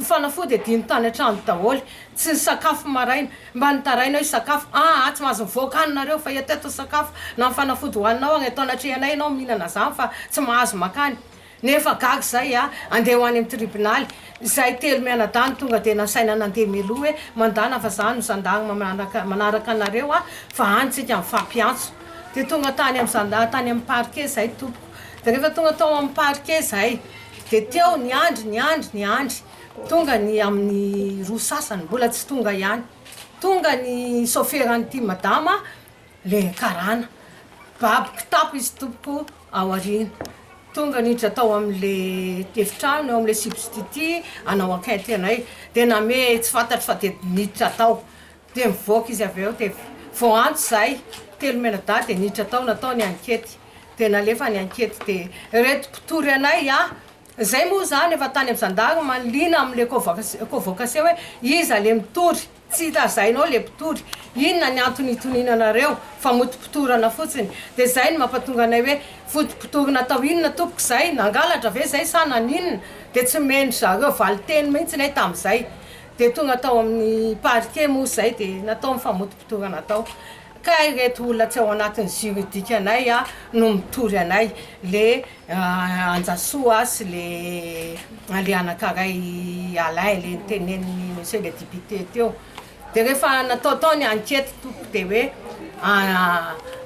fanafody adiny tany an-trano daholo tsy sakafo maraina mba nitaraina hoe sakafo tsy mahazo mivoaka any nareo fa eteto sakafo na fanafody hoaninao agny atao anatrehanay anao mihinana zany fa tsy mahazo makany nefa gaga zay andeha ho any amin'ny tribunal zay telo mianadany tonga dia nasaina nandeha mialoha hoe mandana fa zany gendarme manaraka anareo fa anytsika mifampiantso dia tonga tany amin'ny parquet zay tompoko dia rehefa tonga tao amin'ny parquet zay dia teo niandry tonga ny amin'ny roa sasany mbola tsy tonga ihany tonga ny chauffeur an'ity madama le karana baby kitapo izy tompoko ao arina tonga niditra tao amin'le efitrano amin'le substitut anao enquête anay dia name tsy fantatry fa dia niditra tao dia mivoaka izy avy eo dia vao antso zay telo menada dia niditra tao natao ny enquête dia nalefa ny enquête dia reto mpitory anay zay moa zany efa tany amin'ny gendarme manlina amin'le convocation hoe iza le mitory tsy tazainao le mpitory inona ny antony itoninanareo fa motim-pitorana fotsiny dia zay ny mampatonga anay hoe fotim-pitorana tao inona tompoko zay nangalatra ve zay sa naninona dia tsy meny zareo valiteny mihitsy nay tamin'izay dia tonga tao amin'ny parquet moa zay dia natao mifamotim-pitorana tao ka reto olona tsy ao anatin'ny juridique anay no mitory anay le anjasoa sy le anankiray Alain le nitenen'ny monsieur le député teo dia rehefa natao tao ny enquête tompoko dia hoe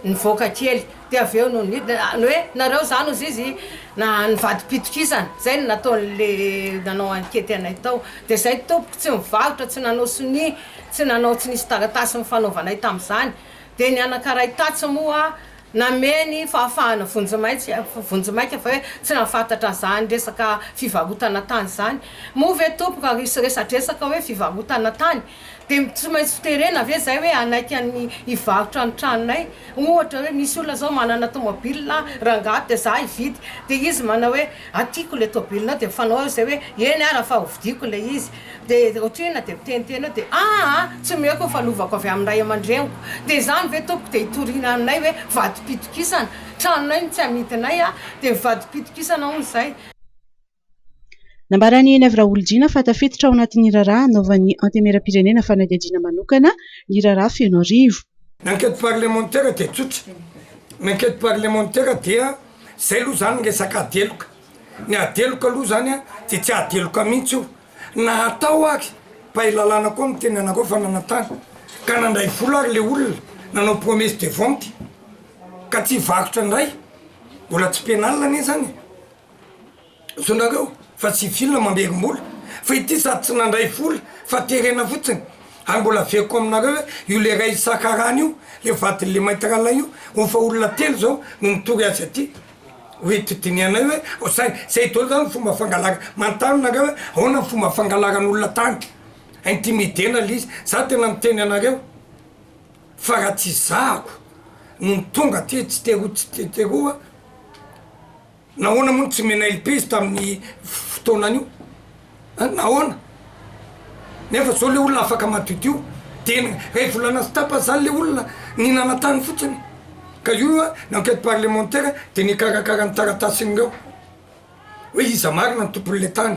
nivoaka kely dia avy eo no hoe nareo zany ozy izy nivady-pitokisana zay no nataon'le nanao enquête anay tao dia zay tompoko tsy mivarotra tsy nanao soni tsy nanao tsy nisy taratasy ny fanaovanay tamin'izany dia ny anankiray tatsy moa nameny fahafahana vonjimaika fa hoe tsy nafantatra zany resaka fivarotana tany zany moa ve tompoko resadresaka hoe fivarotana tany dia tsy maintsy fiterena ave zay hoe anaiky any hivarotra ny tranonay ohatra hoe misy olona zao manana tomobile rangaty dia za hividy dia izy mana hoe atiako le tomobilenao dia fanao zay hoe eny raha fa hovidiko le izy dia ohatrina dia miteniteny eo dia tsy meko fa lovako avy amin'ray aman-dreniko dia zany ve tompoko dia hitoriana aminay hoe vady-pitokisana tranonay tsy amitinay dia mivady-pitokisana hono zay nambarany Navra Olodjina fa tafiditra ao anatin'ny raharaha anaovan'ny antemeram-pirenena fanadihadiana manokana ny raharaha feno arivo. L'enquête parlementaire dia tsotra. L'enquête parlementaire dia zay aloha zany resaka adeloka. Ny adeloka aloha zany dia tsy adeloka mihitsy io. Na atao ary pahilalana koa miteny anareo fa nanatany ka nandray vola ary le olona nanao promesse de vente ka tsy varotra ndray mbola tsy pénal anie zany. Zonareo fa tsy vilona mamberim-bola fa ity sady tsy nandray vola fa terena fotsiny ary mbola veko aminareo hoe io le ray sakarany io le vadin'le maitrala io fa olona telo zao no mitory azy aty hoe totinianay hoe zay dolo zany fomba fangalara manontany nareo hoe ahoana fomba fangalaran'olona tany intimidena le izy za tena miteny anareo fa raha tsy zahako no tonga ty tsy teroa nahoana moa tsy mena ilpesy tamin'ny fotoanan'io nahoana nefa zao le olona afaka matotio tena ray volana sy tapa zany le olona ninanatany fotsiny ka io a n'enquête parlementaire de nikarakara ny taratasin'ireo hoe iza marina ny tompon'le tany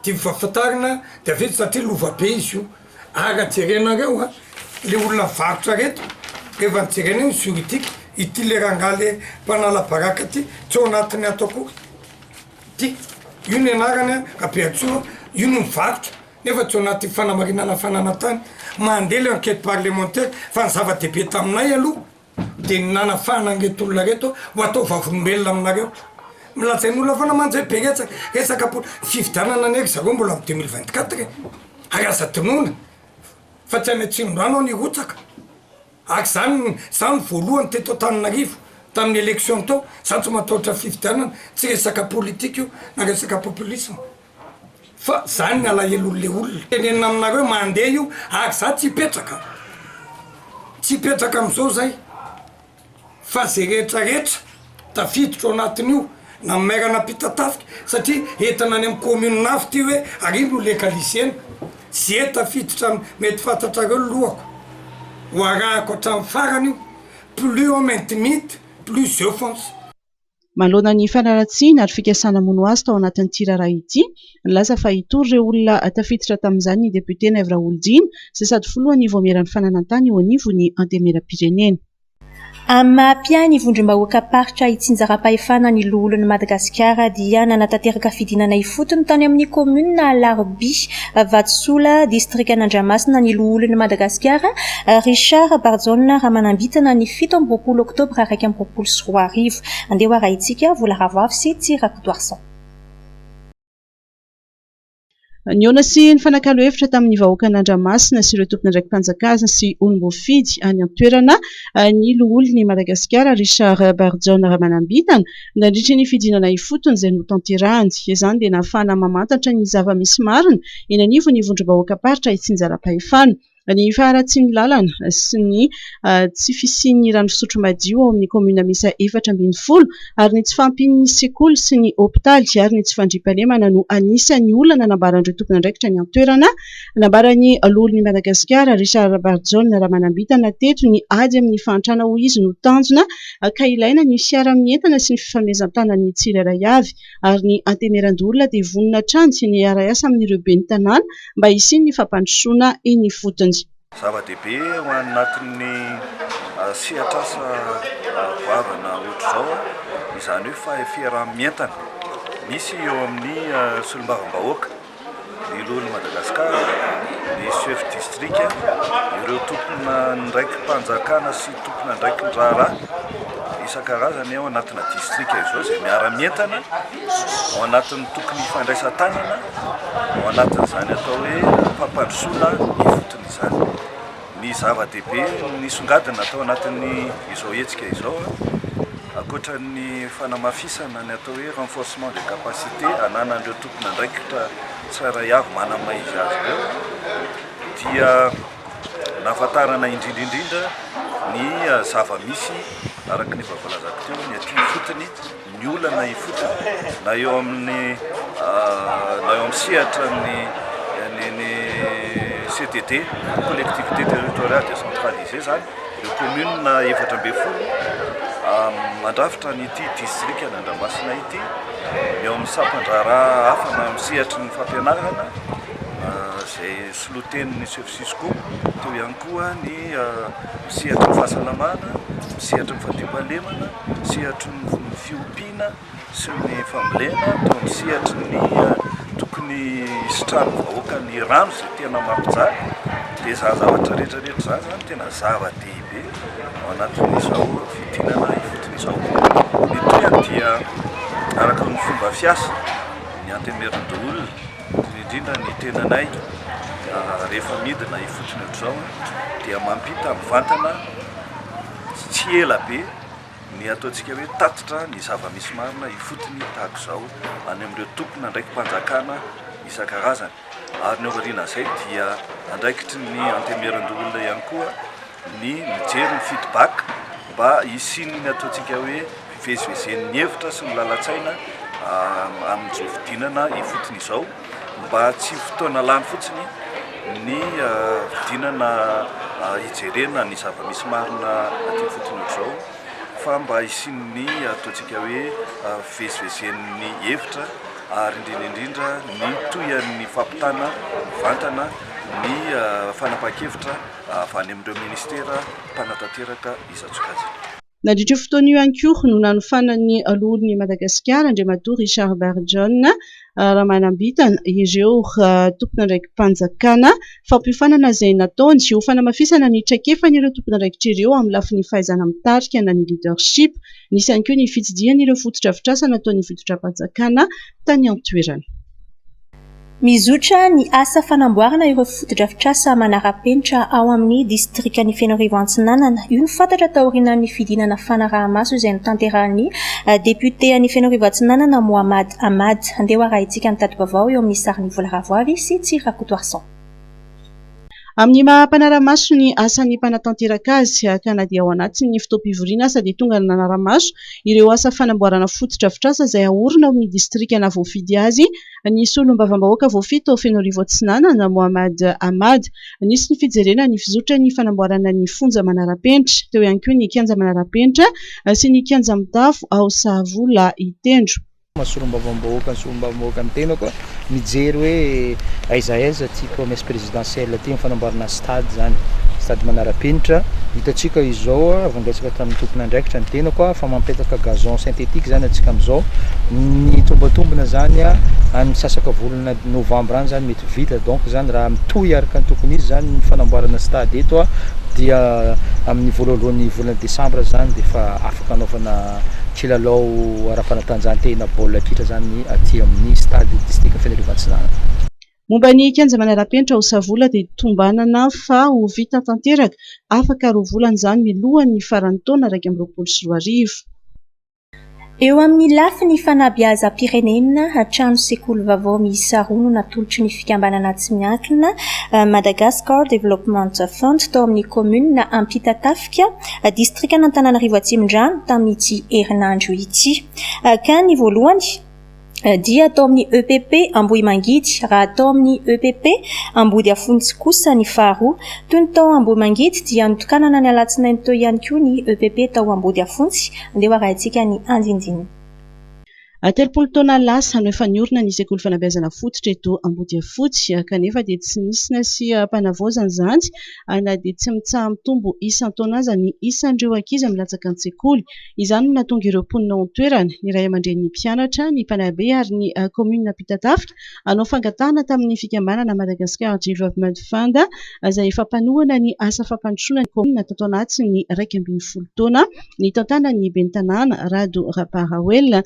ty fahafantarina de avetsy satria lovabe izy io aga jerenareo a le olona varotra reto rehefa nijerena io juridique ity le rangale mpanala baraka ty tsy ao anatiny ataoko ty io ny anarany apeatsoa io no mivarotra nefa tsy ao anaty fanamarinana fananatany mandeha le enquête parlementaire fa ny zava-dehibe taminay aloha de nana fananreto olona reto ho atao vavolombelona aminareo milatsain'olona fa namanjay be resaka fividianana ny eky zareo mbola am 2024 ary aza dinona fa tsy any atsinondrano ao nirotsaka ak zany voalohany teto Antananarivo tamin'ny élection tao zany tsy matahotra fividianana tsy resaka politique io na resaka populisme fa zany ny alahelon'le olona tenenina aminareo mandeha io ak za tsy hipetraka am'izao zay fa zay rehetrarehetra tafiditra ao anatin'io na mairana pitatafika satria entana any amin'ny commune nafy ty hoe arino legalisena ze tafiditra mety fantatrareo lohako ho arahako hatramin'ny farany io plus on m'intimide plus je fonce manoloana ny fanaratsiana ary fikasana mono azy tao anatin'ity raharaha ity nilaza fa hitory ireo olona tafiditra tamin'izany ny député Naivra Oljina izay sady foloany voameran'ny fananantany eo anivony antemera-pirenena. Amin'ny maha-piany vondrom-bahoaka paritra itsinjara-pahefana ny loholon'i Madagasikara dia nanatanteraka fidinana ifotony tany amin'ny komuna Larby Vatsola distrika Andramasina ny loholon'i Madagasikara Richard Barzona raha manambitana ny 17 oktobra 2024 andeha raha itsika vola ravoavy sy Tsirakodoarsan. Niona sy ny fanakalo hevitra tamin'ny vahoaka an'Andramasina sy ireo tompon'andraiki-panjakazina sy olom-boafidy any an-toerana ny loholon'i Madagasikara Richard Barzona raha manambitana nandritra ny fidinana ifotony izay notanterahany izany dia nahafahana mamantatra ny zava-misy marina eny anivony vondrom-bahoaka paritra itsinjara-pahefana ny faharatsiany lalana sy ny tsy fisian'ny rano fisotro madio ao amin'ny komuna misa 420 ary ny tsy fampin'ny sekoly sy ny hôpitaly ary ny tsy fandriam-pahalemana no anisan'ny olana nambaran'ireo tompon'andraikitra ny an-toerana nambaran'ny loholon'i Madagasikara Richard Barzona raha manambitana teto ny ady amin'ny fahantrana ho izy no tanjona ka ilaina ny fiara-mientana sy ny fifanomezan-tanan'ny tsirairay avy ary ny antemeran-dolona dia vonona trano sy ny ara-asa amin'ireo ben'ny tanàna mba hisiany ny fampandrosoana eny fotony. Zava-dehibe ho anatin'ny sehatr'asa goavana ohatr'izao izany hoe fa fiara-mientana misy eo amin'ny solombavam-bahoaka ny loholon'i Madagasikara ny chef district ireo tompona ndraiky mpanjakana sy tompona ndraiky ndrara isan-karazany ao anatina distrika izao izay miara-mientana ao anatin'ny tokony fandraisan-tanana ao anatin'izany atao hoe fampandrosoana ifotony izany ny zava-dehibe nisongadina atao anatin'ny izao hetsika izao akoatra ny fanamafisana ny atao hoe renforcement de capacité ananan'ireo tompona ndraikitra tsara avy manama izy azy ireo dia nahafantarana indrindraindrindra ny zava-misy araka ny vavalazako teo ny aty ifotony ny olana ifotony na eo amin'ny sehatra ny CTT collectivité territoriale décentralisée zany ireo commune 420 mandrafitra nyity distrika an'Andramasina ity eo amin'ny sampandraraha hafa na amin'ny sehatry ny fampianarana izay solotenin'ny chef Cisco teo ihany koa ny sehatry ny fahasalamana sehatry ny fandriam-pahalemana sehatry ny fiompiana sy ny fambolena teo amin'ny sehatry ny tokony sitrano vahoaka ny rano izay tena mampijaly dia za zavatra rehetrarehetra zany zany tena zava-dehibe ao anatin'izao fidinana ifotony izao ny toyany dia araka ny fomba fiasa ny antemeran-dolona indrindra ny tenanay rehefa midina ifotony ohatr'izao dia mampita mivantana tsy ela be ny ataontsika hoe tatitra ny zava-misy marina ifotony tahaka izao any amin'ireo tompona ndraiky mpanjakana isan-karazany ary ny aorianan'izay dia andraikitry ny antemeran-dolona ihany koa ny mijery ny feedback mba hisiany ny ataontsika hoe fivezivezen'ny hevitra sy ny lalatsaina amin'izao fidinana ifotony izao mba tsy fotoana lany fotsiny ny fidinana hijerena ny zava-misy marina aty fotony izao fa mba isin'ny ataontsika hoe fivezivezen'ny hevitra ary indrindra ny toyan'ny fampitana vantana ny fanapahan-kevitra avy any amin'ireo ministera mpanatanteraka isan-tsokajy. Nandritra fotoana io ihany koa no nanofanany lohan'ny Madagasikara Andriamatoa Richard Barjon raha manambitana ireo tompon'andraiki mpanjakana fampiofanana izay nataony ho fanamafisana ny traikefan'ireo ireo tompon'andraikitra ireo amin'ny lafin'ny fahaizana mitarika na ny leadership. Nisy ihany koa ny fitsidiana ireo fototra-afitrasa nataon'ny fototra-panjakana tany an-toerana. Mizotra ny asa fanamboarana ireo fototra-afitrasa manara-penitra ao amin'ny distrikan'ny Fianaravo Antsinanana. Io ny fantatra taorian'ny fidinana fanaraha-maso izay notanterahan'ny député an'ny Fianaravo Antsinanana Mohamad Ahmad. Andeha arahintsika ny tady-baovao eo amin'ny sarin'ny Volaravoavy sy Tsirakotoarson. Amin'ny maha-panaramaso ny asan'ny mpanatanteraka azy ka na dia ao anatin'ny fotoam-pivoriana sady tonga ny nanaramaso ireo asa fanamboarana fototra-afitrasa izay ahorona amin'ny distrikana voafidy azy. Ny solombavam-bahoaka voafito ao Fianaravo Antsinanana Mohamad Ahmad nisy ny fijerena ny fizotra ny fanamboarana ny fonja manara-penitra, teo ihany koa ny kianja manara-penitra sy ny kianja mitafo ao Sahavola Itendro. Solombavam-bahoaka ny tena koa mijery hoe aiza ty promesse présidentielle ty fanamboarana stade zany, stade manara-penitra. Hitantsika izao avy tamin'ny tompon'andraikitra ny tena koa fa mampetaka gazon synthétique zany atsika amin'izao. Ny tombatombona zany amin'ny sasaka volana novambra any zany mety vita, donc zany raha mitohy araka ny tokony izy zany ny fanamboarana stade eto dia amin'ny voalohan'ny volana desambra zany dia efa afaka anaovana kilalao ara-panatanjahantena baolina kitra zany aty amin'ny stade district Fianaravo Antsinanana. Momba ny kianja manara-penitra ao Savola dia tombanana fa ho vita tanteraka afaka roa volana zany milohan'ny faran'ny taona 2024. Eo amin'ny lafiny fanabeazam-pirenena trano sekoly vaovao miisa roa no natolotry ny fikambanana tsy miankina Madagascar Development Fund tao amin'ny commune Ampitatafika distrikana Antananarivo Atsimondrano tamin'ity herinandro ity. Ka ny voalohany dia atao amin'ny EPP Ambohimangidy, raha atao amin'ny EPP Ambody Afontsy kosa ny faharoa. Toy ny tao Ambohimangidy dia notokanana ny alatsinainy teo ihany koa ny EPP tao Ambody Afontsy. Andeha arahintsika ny andindiny. Telopolo taona lasa no efa niorina ny sekoly fanabeazana fototra eto Ambody Afotsy kanefa dia tsy nisy sy mpanavaozana zany na dia tsy mitsaha mitombo isan-taona aza ny isan'ireo ankizy amin'ny latsaka ny sekoly. Izany no nahatonga ireo mponina ao an-toerana ny ray aman-dren'ny mpianatra, ny mpanabe ary ny commune Ampitatafika hanao fangatahana tamin'ny fikambanana Madagascar Development Fund izay fampanohana ny asa fampandrosoana ny commune tato anatin'ny 12 taona. Ny tantanan'ny ben'ny tanàna Rado Raparawel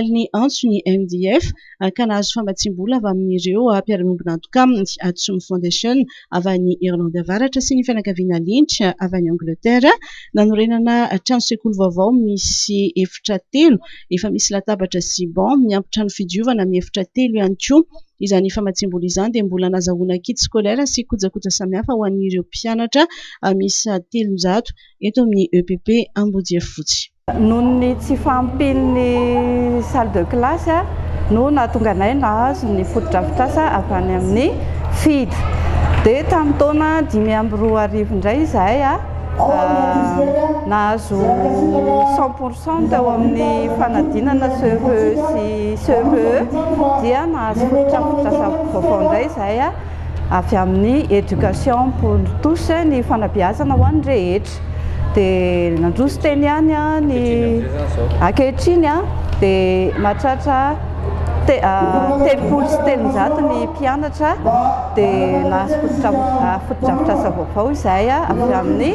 ny antso ny MDF ka nahazo fambatsim-bola avy amin'ireo mpiara-miombona antokaminy Atsum Foundation avy any Irlande Avaratra sy ny fianakaviana Lynch avy any Angleterre. Nanorenana trano sekoly vaovao misy efitra 3, efa misy latabatra sy banc, miampy trano fidiovana amin'ny efitra 3 ihany koa. Izany fambatsim-bola izany dia mbola nazahoana kit scolaire sy kojakoja samihafa ho an'ireo mpianatra misy 300 eto amin'ny EPP Ambody Afotsy. Noho ny tsy fampin'ny salle de classe no nahatonga anay nahazo ny fototra-afitrasa avy any amin'ny FID. Dia tamin'ny taona 2024 indray izahay nahazo 100% teo amin'ny fanadinana CEVE sy CEVE dia nahazo fototra-afitrasa vaovao indray izahay avy amin'ny éducation pour tous ny fanabeazana ho an'ny rehetra. Dia nandroso teny ihany ny ankehitriny dia mahatratra 300 ny mpianatra dia nahazo fototra-afitrasa vaovao izahay avy amin'ny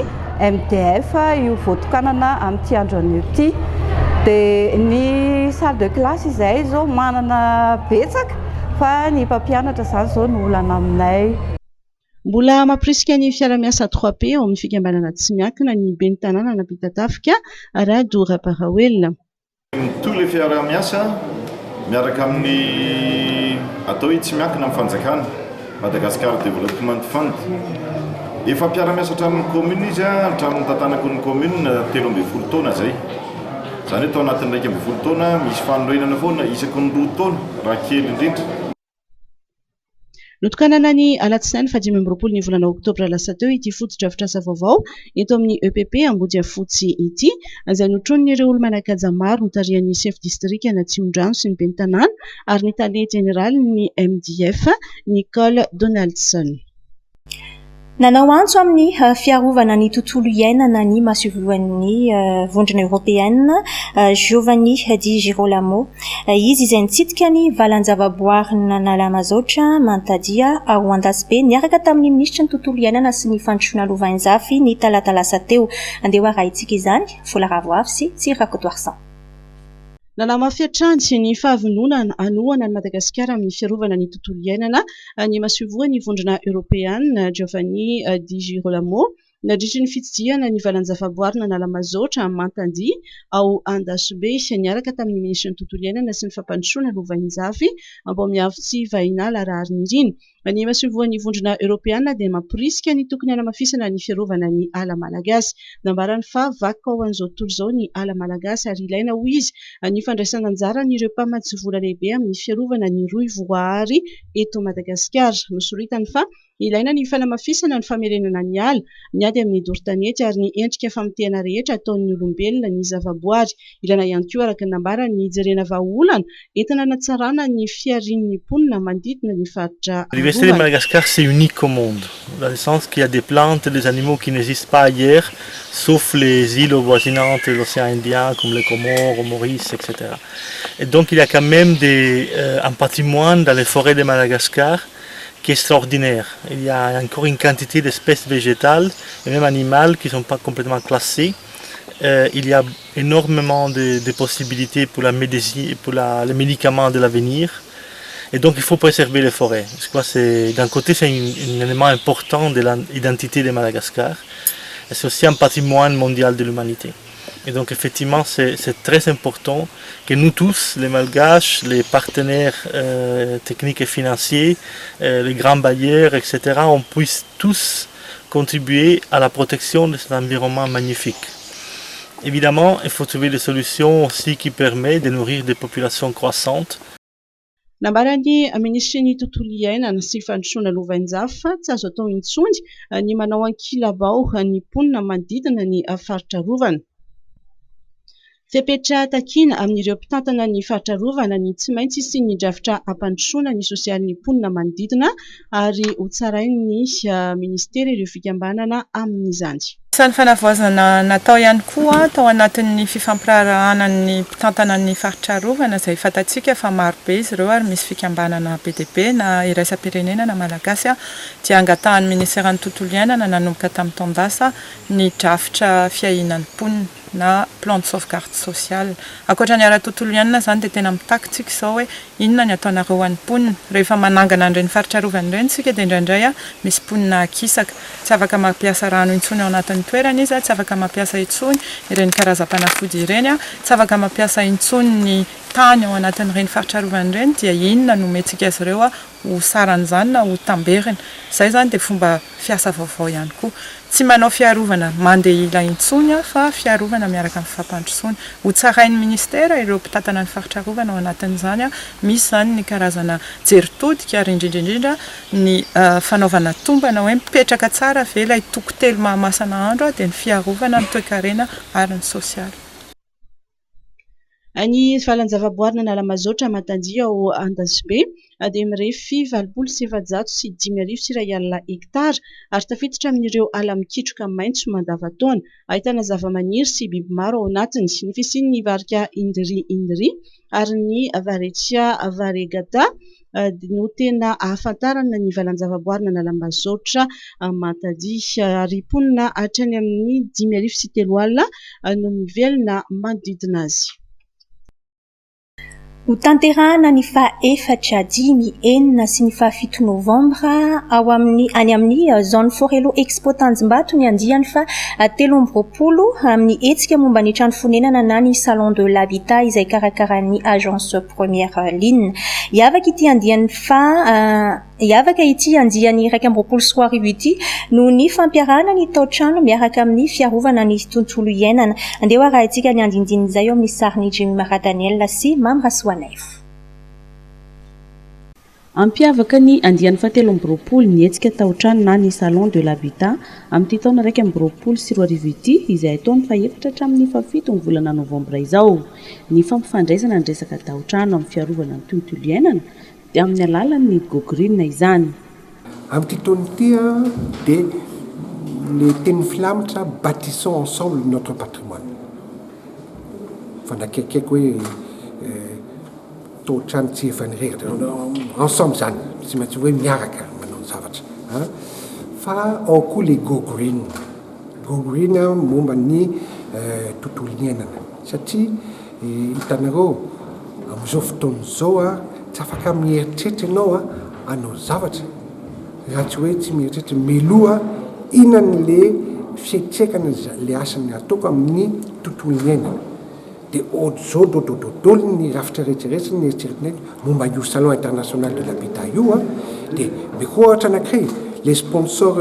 MDF io voatokanana amin'ity andro anio ity. Dia ny salle de classe izahay izao manana betsaka fa ny mpampianatra izany izao no olana aminay. Mbola mampirisika ny fiara-miasa 3P ao amin'ny fikambanana tsy miankina ny ben'ny tanàna Ampitatafika Rado Raparawel. Tous les fiara-miasa miaraka amin'ny atao hoe tsy miankina amin'ny fanjakana Madagascar Development Fund. Efa mpiara-miasa hatramin'ny commune izy hatramin'ny tantanako ny commune 13 taona zay. zany hoe tao anatin'ny 12 taona misy fanorenana foana isaky ny 2 taona raha kely indrindra. Notokanana ny alatsinainy 18 ny volana oktobra lasa teo ity foto-drafitr'asa vaovao eto amin'ny EPP Ambodiafotsy ity, izay notronon'ireo olo-manakaja maro notarian'ny chef district ana Tsimondrano sy ny ben'ny tanàna ary ny tale général ny MDF Nicole Donaldson. Nanao antso amin'ny fiarovana ny tontolo iainana ny mahasovoan'ny vondrona européenne Giovanni Di Girolamo. Izy izay nitsidika ny valan-javaboarina nalamazotra Mantadia ao Andasibe niaraka tamin'ny ministra ny tontolo iainana sy ny fandrosoana Lovainjafy ny talata lasa teo. Andeha arahintsika izany, Vola Ravoavy sy Tsirakakotoarsan. Nanamafy sy ny fahavononana anohana ny Madagasikara amin'ny fiarovana ny tontolo iainana ny mahasovoan'ny vondrona européenne Giovanni Di Girolamo nadritra ny fitsidihana ny valan-javaboarina nalamazotra Mantandi ao Andasibe niaraka tamin'ny ministra ny tontolo iainana sy ny fampandrosoana Lovainjafy mba miavotsy vahina larary niriny. Ny mahasovoan'ny vondrona européenne dia mampirisika ny tokony hanamafisana ny fiarovana ny ala malagasy. Nambarany fa vakoka ao an'izao tontolo izao ny ala malagasy ary ilaina ho izy ny fandraisana anjara n'ireo mpamatsy vola lehibe amin'ny fiarovana ny rohim-voahary eto Madagasikara. Nosoritany fa ilaina ny fanamafisana ny famerenana ny ala, ny ady amin'ny doro-tanety ary ny endrika famotehana rehetra ataon'ny olombelona ny zavaboary. Ilaina ihany koa araka ny nambarany ny jerena vahaolana entina hanatsarana ny fiarian'ny mponina manodidina ny faritra. L'université de Madagascar, c'est unique au monde, dans le sens qu'il y a des plantes et des animaux qui n'existent pas ailleurs, sauf les îles voisinantes de l'océan Indien, comme les Comores, Maurice, etc. Et donc il y a quand même un patrimoine dans les forêts de Madagascar qui est extraordinaire. Il y a encore une quantité d'espèces végétales et même animales qui ne sont pas complètement classées. Il y a énormément de possibilités pour la médecine, pour les médicaments de l'avenir. Et donc il faut préserver les forêts. D'un côté, c'est un élément important de l'identité de Madagascar. Et c'est aussi un patrimoine mondial de l'humanité. Et donc effectivement, c'est très important que nous tous, les Malgaches, les partenaires techniques et financiers, les grands bailleurs, etc., on puisse tous contribuer à la protection de cet environnement magnifique. Évidemment, il faut trouver des solutions aussi qui permettent de nourrir des populations croissantes. Nambarany ministry ny tontolo iainana sy fandrosoana Lovainjafy tsy azo atao intsony ny manao ankilabao ny mponina manodidina ny faritra rovana. Fepetra takina amin'ireo mpitantana ny faritra rovana ny tsy maintsy sy ny drafitra ampandrosoana ny sosialin'ny mponina manodidina ary ho tsarainy ministera ireo fikambanana amin'izany. Isan'ny fanavoazana natao ihany koa tao anatin'ny fifampirahanan'ny mpitantana ny faritra rovana izay fatatsika fa maro be izy ireo ary misy fikambanana PDB na iraisam-pirenena na malagasy dia angatahan'ny ministeran'ny tontolo iainana nanomboka tamin'ny taondasa ny drafitra fiahinan'ny mponina na plan de sauvegarde sociale. Ankoatra ny ara-tontolo iainana zany dia tena mitakitsika izao hoe inona ny ataonareo an'ny mponina. Rehefa manangana an'ireny faritra rovana ireny sika dia indraindray misy mponina akisaka, tsy afaka mampiasa rano intsony ao anatin'ny toerana izy, tsy afaka mampiasa intsony ireny karazam-panafody ireny, tsy afaka mampiasa intsony ny tany ao anatin'ireny faritra rovana ireny, dia inona no metsika azy ireo ho saran'izany na ho tamberina. Izay zany dia fomba fiasa vaovao ihany koa. Tsy manao fiarovana mandeha ila intsony fa fiarovana miaraka amin'ny fampandrosoana. Ho tsarain'ny ministera ireo mpitantana ny faritra rovana ao anatin'izany misy zany ny karazana jeritodika ary indrindra ny fanaovana tombana hoe mipetraka tsara ve ilay tokotelo mahamasana andro dia ny fiarovana ny toe-karena ary ny sosialy. Ny valan-javaboarina nalamazotra Mantadia ao Andasibe dia mirefy 7,705 hektara ary tafiditra amin'ireo ala mikitroka maitso mandavataona. Ahitana zavamaniry sy biby maro ao anatiny. Ny fisian'ny varika indri ary ny varetia varegata no tena ahafantarana ny valan-javaboarina nalamazotra Mantadia ary mponina hatrany amin'ny 5,300 alina no mivelona manodidina azy. Ho tanterahana ny faha-efatra, 5, 4 sy ny faha-7 novambra any amin'ny zone Forelo Expo Tanjombato ny andiany fa 13 amin'ny hetsika momba ny trano fonenana na ny salon de l'habitat izay karakaran'ny agence première ligne. Hiavaka ity andiany fa Iavaka ity andiany 2024 ity no ny fampiarahana ny tao-trano miaraka amin'ny fiarovana ny tontolo iainana. Andeha raha itsika ny andindin'izay eo amin'ny sariny Jimmy Maradaniel sy Mam Rasoanaif. Ampiavaka ny andiany 17 ny etsika tao-trano na ny salon de l'habitat amin'ny taona 2024 ity izay ataony fa efatra hatramin'ny 7 ny volana novambra izao. Ny fampifandraisana ny resaka tao-trano amin'ny fiarovana ny tontolo iainana dia amin'ny alalan'ny Go Green izany. Amin'ity taona ity dia le teny filamitra bâtissons ensemble notre patrimoine. Fanakekeko hoe tao-trano tsy efanirehitra ensemble zany tsy maintsy hoe miaraka manao zavatra fa ao koa le Go Green. Go Green momba ny tontolo iainana satria hitanareo amin'izao fotoana izao tsy afaka mieritreritra ianao hanao zavatra raha tsy hoe tsy mieritreritra miloha inona le fietsekana le asany ataoko amin'ny tontolo iainana. Dia ohatr'izao dododolo ny rafitra rehetrarehetra ny eritreretinay momba io salon international de l'habitat io dia mikohatra anankiray les sponsors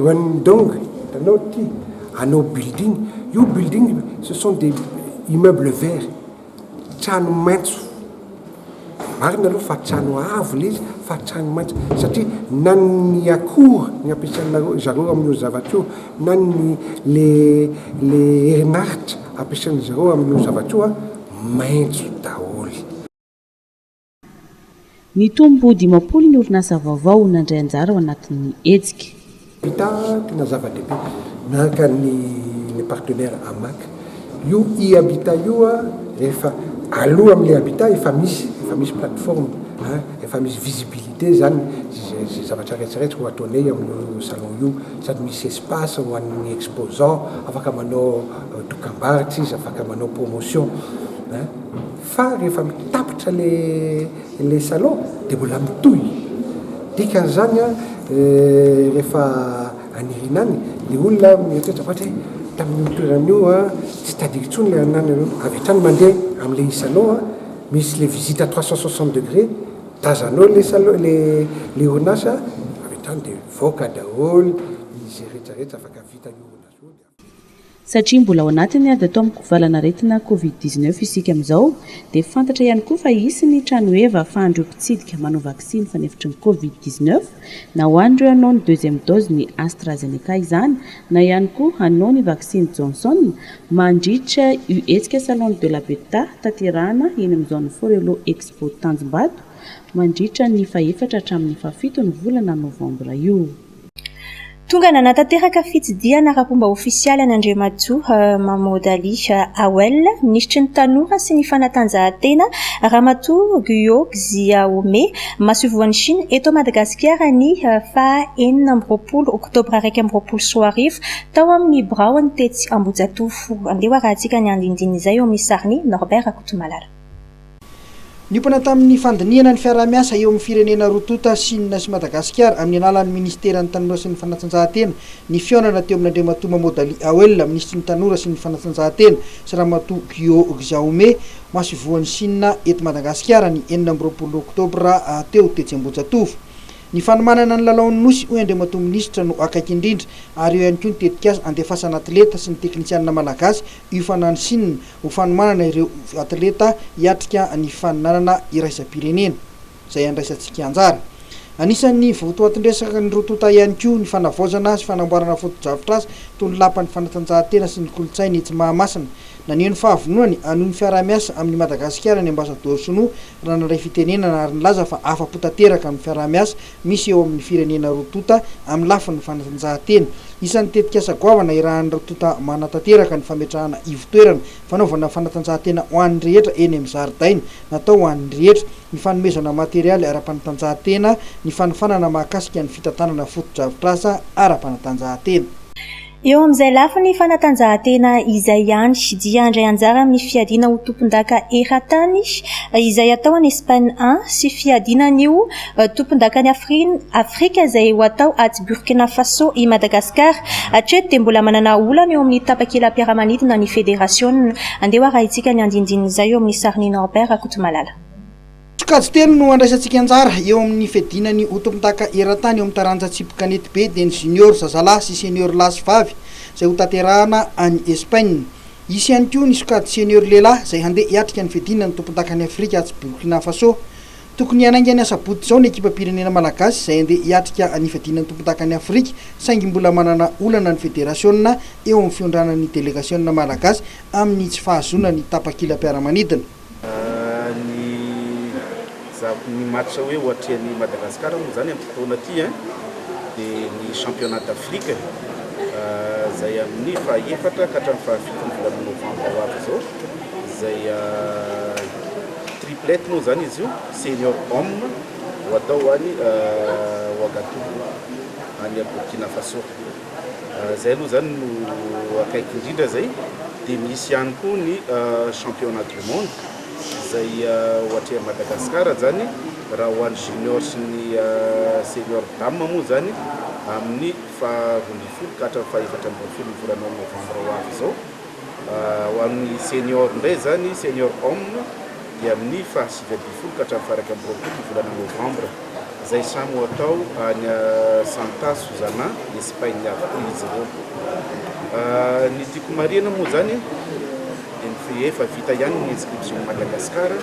Wendong hitanao ty anao building io building ce sont des immeubles verts trano maitso marina aloha fa trano avo le izy fa trano maitso satria na ny akora ny ampiasainareo zareo amin'io zavatra io na ny le herinaritra ampiasainy zareo amin'io zavatra io maitso daholo. Ny tombo 50 ny orinasa vaovao nandray anjara ao anatin'ny etsika. Vita tena zava-dehibe miaraka ny partenaire AMAC io i-habitat io rehefa aloha amin'le habitat efa misy plateforme efa misy visibilité zany zay zavatra rehetrarehetra ho ataonay amin'io salon io sady misy espace ho an'ny exposant afaka manao dokam-barotra izy afaka manao promotion fa rehefa mitapitra le salon dia mbola mitohy dikan'izany rehefa anirinany le olona mieritreritra ohatra tamin'ny toeran'io tsy tadika intsony le anany avy hatrany mandeha amin'le salon misy le visite à 360 degrés tazanao le salon le orinasa avy hatrany dia voaka daholo izy rehetrarehetra afaka vita ny orinasa. Satria mbola ao anatiny dia atao amin'ny kovalana Covid-19 isika amin'izao dia fantatra ihany koa fa isy ny trano eva ahafahan'ireo mpitsidika manao vaksiny fanefitry ny Covid-19 na ho an'ireo hanao ny deuxième dose ny AstraZeneca izany na ihany koa hanao ny vaksiny Johnson mandritra io etsika salon de l'habitat tanterahana eny amin'ny zone Forelo Expo Tanjombato mandritra ny faefatra hatramin'ny 7 ny volana novambra io. Tonga nanatanteraka fitsidiana raha-pomba ofisialy an'Andriamatoa Mamodali Awel ministry ny tanora sy ny fanatanjahantena Ramatoa Guyot Xiaomé masuvoan'ny Chine eto Madagasikara ny fa 4 oktobra 2024 tao amin'ny Braon Tetsy Ambojatofo. Andeha rahantsika ny andindin'izay eo amin'ny sariny Norbert Akotomalala. Nimpana tamin'ny fandiniana ny fiaraha-miasa eo amin'ny firenena rotota Chine sy Madagasikara amin'ny alalan'ny ministeran'ny tanora sy ny fanatanjahantena ny fihaonana teo amin'ny Andriamatoa Mamodali Awel ministry ny tanora sy ny fanatanjahantena sy Ramatoa Guyot Xiaomé masivoan'ny Chine eto Madagasikara ny 24 oktobra teo Tetsy Ambojatofo. Ny fanomanana ny lalaon'ny nosy hoy Andriamatoa ministra no akaiky indrindra ary eo ihany koa ny tetikasa andefasana atleta sy ny teknisianina malagasy io fanany Chine ho fanomanana ireo atleta hiatrika ny fananana iraisam-pirenena izay andraisantsika anjara. Anisan'ny votoatin-dresaka ny rotota ihany koa ny fanavaozana sy fanamboarana foto-javitra toy ny lapan'ny fanatanjahantena sy ny kolontsaina etsy Mahamasina. Nanio ny fahavonony anohy ny fiaraha-miasa amin'ny Madagasikara ny ambasador Sono raha naray fitenenana ary nilaza fa afa-po tanteraka amin'ny fiaraha-miasa misy eo amin'ny firenena rotota amin'ny lafin'ny fanatanjahantena. Isan'ny tetikasa goavana irahan'ny rotota manatanteraka ny fametrahana ivotoerana fanaovana fanatanjahantena ho an'ny rehetra eny amin'ny zaridaina natao ho an'ny rehetra ny fanomezana materialy ara-panatanjahantena ny fanofanana mahakasika ny fitantanana foto-drafitrasa ara-panatanjahantena. Eo amin'izay lafiny fanatanjahantena izay ihany dia andray anjara amin'ny fiadiana ho tompon-daka eran-tany izay atao any Espagne 1 sy fiadianan'io tompon-dakany Afrika izay ho atao aty Burkina Faso i Madagasikara hatreto dia mbola manana olana eo amin'ny tapakela-piaramanidina ny fédération. Andeha raha itsika ny andindin'izay eo amin'ny sariny Norbert Akotomalala. tsokajy telo no andraisantsika anjara eo amin'ny fedinany otompitaka eran-tany eo amin'ny taranja tsipikanety be dia ny junior zazalahy sy senior lasy vavy zay ho tanterahana any Espagne. Isy ihany koa ny sokajy senior lehilahy zay handeha hiatrika ny fedina ny tompontakany Afrika tsy Burkina Faso. Tokony hanaingany asabotsy zao ny ekipa pirenena malagasy zay handeha hiatrika ny fedina ny tompontakany Afrika saingy mbola manana olana ny federasionna eo amin'ny fiondranan'ny delegasionna malagasy amin'ny tsy fahazonany tapakila-piaramanidina. Ny match hoe ohatran'ny Madagascar moa zany amin'ny fotoana aty dia ny championnat d'Afrique zay amin'ny fahaefatra ka hatramin'ny fahafitony volana novembre ho avy zao zay triplette moa zany izy io senior homme ho atao any Ouagadougou any Burkina Faso. Zay aloha zany no akaiky indrindra zay dia misy ihany koa ny championnat du monde zay ohatra Madagascar zany raha ho an'ny junior sy ny senior dame moa zany amin'ny faha-20 ka hatramin'ny faha-24 volana novembre ho avy zao. Ho an'ny senior indray zany senior homme dia amin'ny faha-20 ka hatramin'ny faha-24 volana novembre zay samy ho atao any Santa Susana Espagne avokoa izy ireo. Ny tiako marina moa zany efa vita ihany ny inscription Madagascar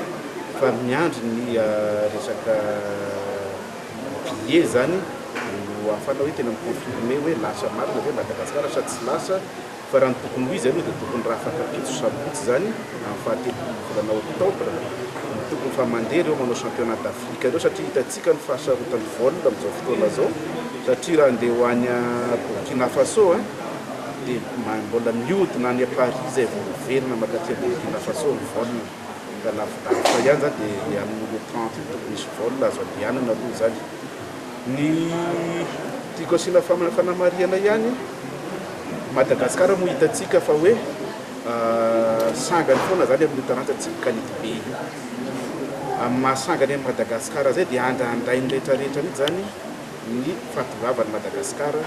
fa miandry ny resaka billet zany no afana hoe tena miconfirme hoe lasa marina hoe Madagascar sa tsy lasa fa raha ny tokony ho izy aloha dia tokony raha afaka pitso sabotsy zany amin'ny faha-telopolo volana octobre ny tokony fa mandeha ireo manao championnat d'Afrique ireo satria hitantsika ny fahasarotany vol amin'izao fotoana zao satria raha andeha ho any Burkina Faso dia mbola mihodina any Paris zay voaverina makaty Burkina Faso ny vol ka lavidavitra ihany zany dia amin'ny 30 tokony misy vol azo andehanana aloha zany. Ny tiako asiana fanamariana ihany Madagascar moa hitantsika fa hoe sangany foana zany amin'ny taranja tsipikanety be io amin'ny mahasangany amin'ny Madagascar zay dia andraindrainy rehetrarehetra mihitsy zany ny fahatongavan'ny Madagascar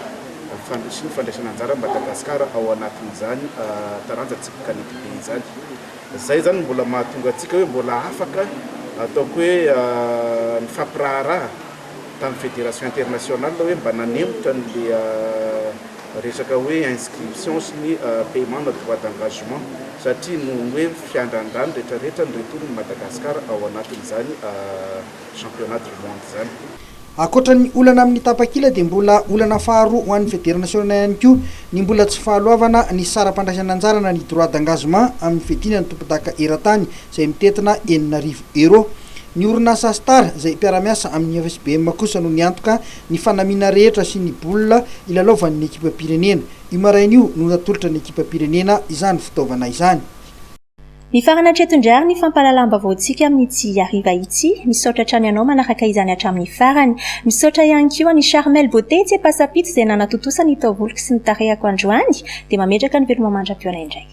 sy ny fandraisana anjara Madagascar ao anatin'izany taranja tsipikanety be zany. Zay zany mbola mahatonga antsika hoe mbola afaka ataoko hoe mifampiraharaha tamin'ny fédération internationale hoe mba nanemotra n'le resaka hoe inscription sy ny paiement na droit d'engagement satria no hoe fiandrandrany rehetrarehetra ny retorin'ny Madagascar ao anatin'izany championnat du monde zany. Akoatran'ny olana amin'ny tapakila dia mbola olana faharoa ho an'ny fédération ihany koa ny mbola tsy fahaloavana ny saram-pandraisana anjarana ny droit d'engagement amin'ny fedina ny tompon-daka eran-tany izay mitetina 9,000 euro. Ny orinasa Star izay mpiara-miasa amin'ny FSBM kosa no niantoka ny fanamiana rehetra sy ny bola ilalaovan'ny ekipa pirenena. Io marain'io no natolotra ny ekipa pirenena izany fitaovana izany. Ny farana treton-drary ny fampahalalam-baovaontsika amin'ity hariva ity misaotra hatrany ianao manaraka izany hatramin'ny farany. Misaotra ihany koa ny Charmel Beauté tsy pasapito izay nanatotosany taovoloky sy ny tarehako androany dia mametraka ny veloma mandram-piona indray.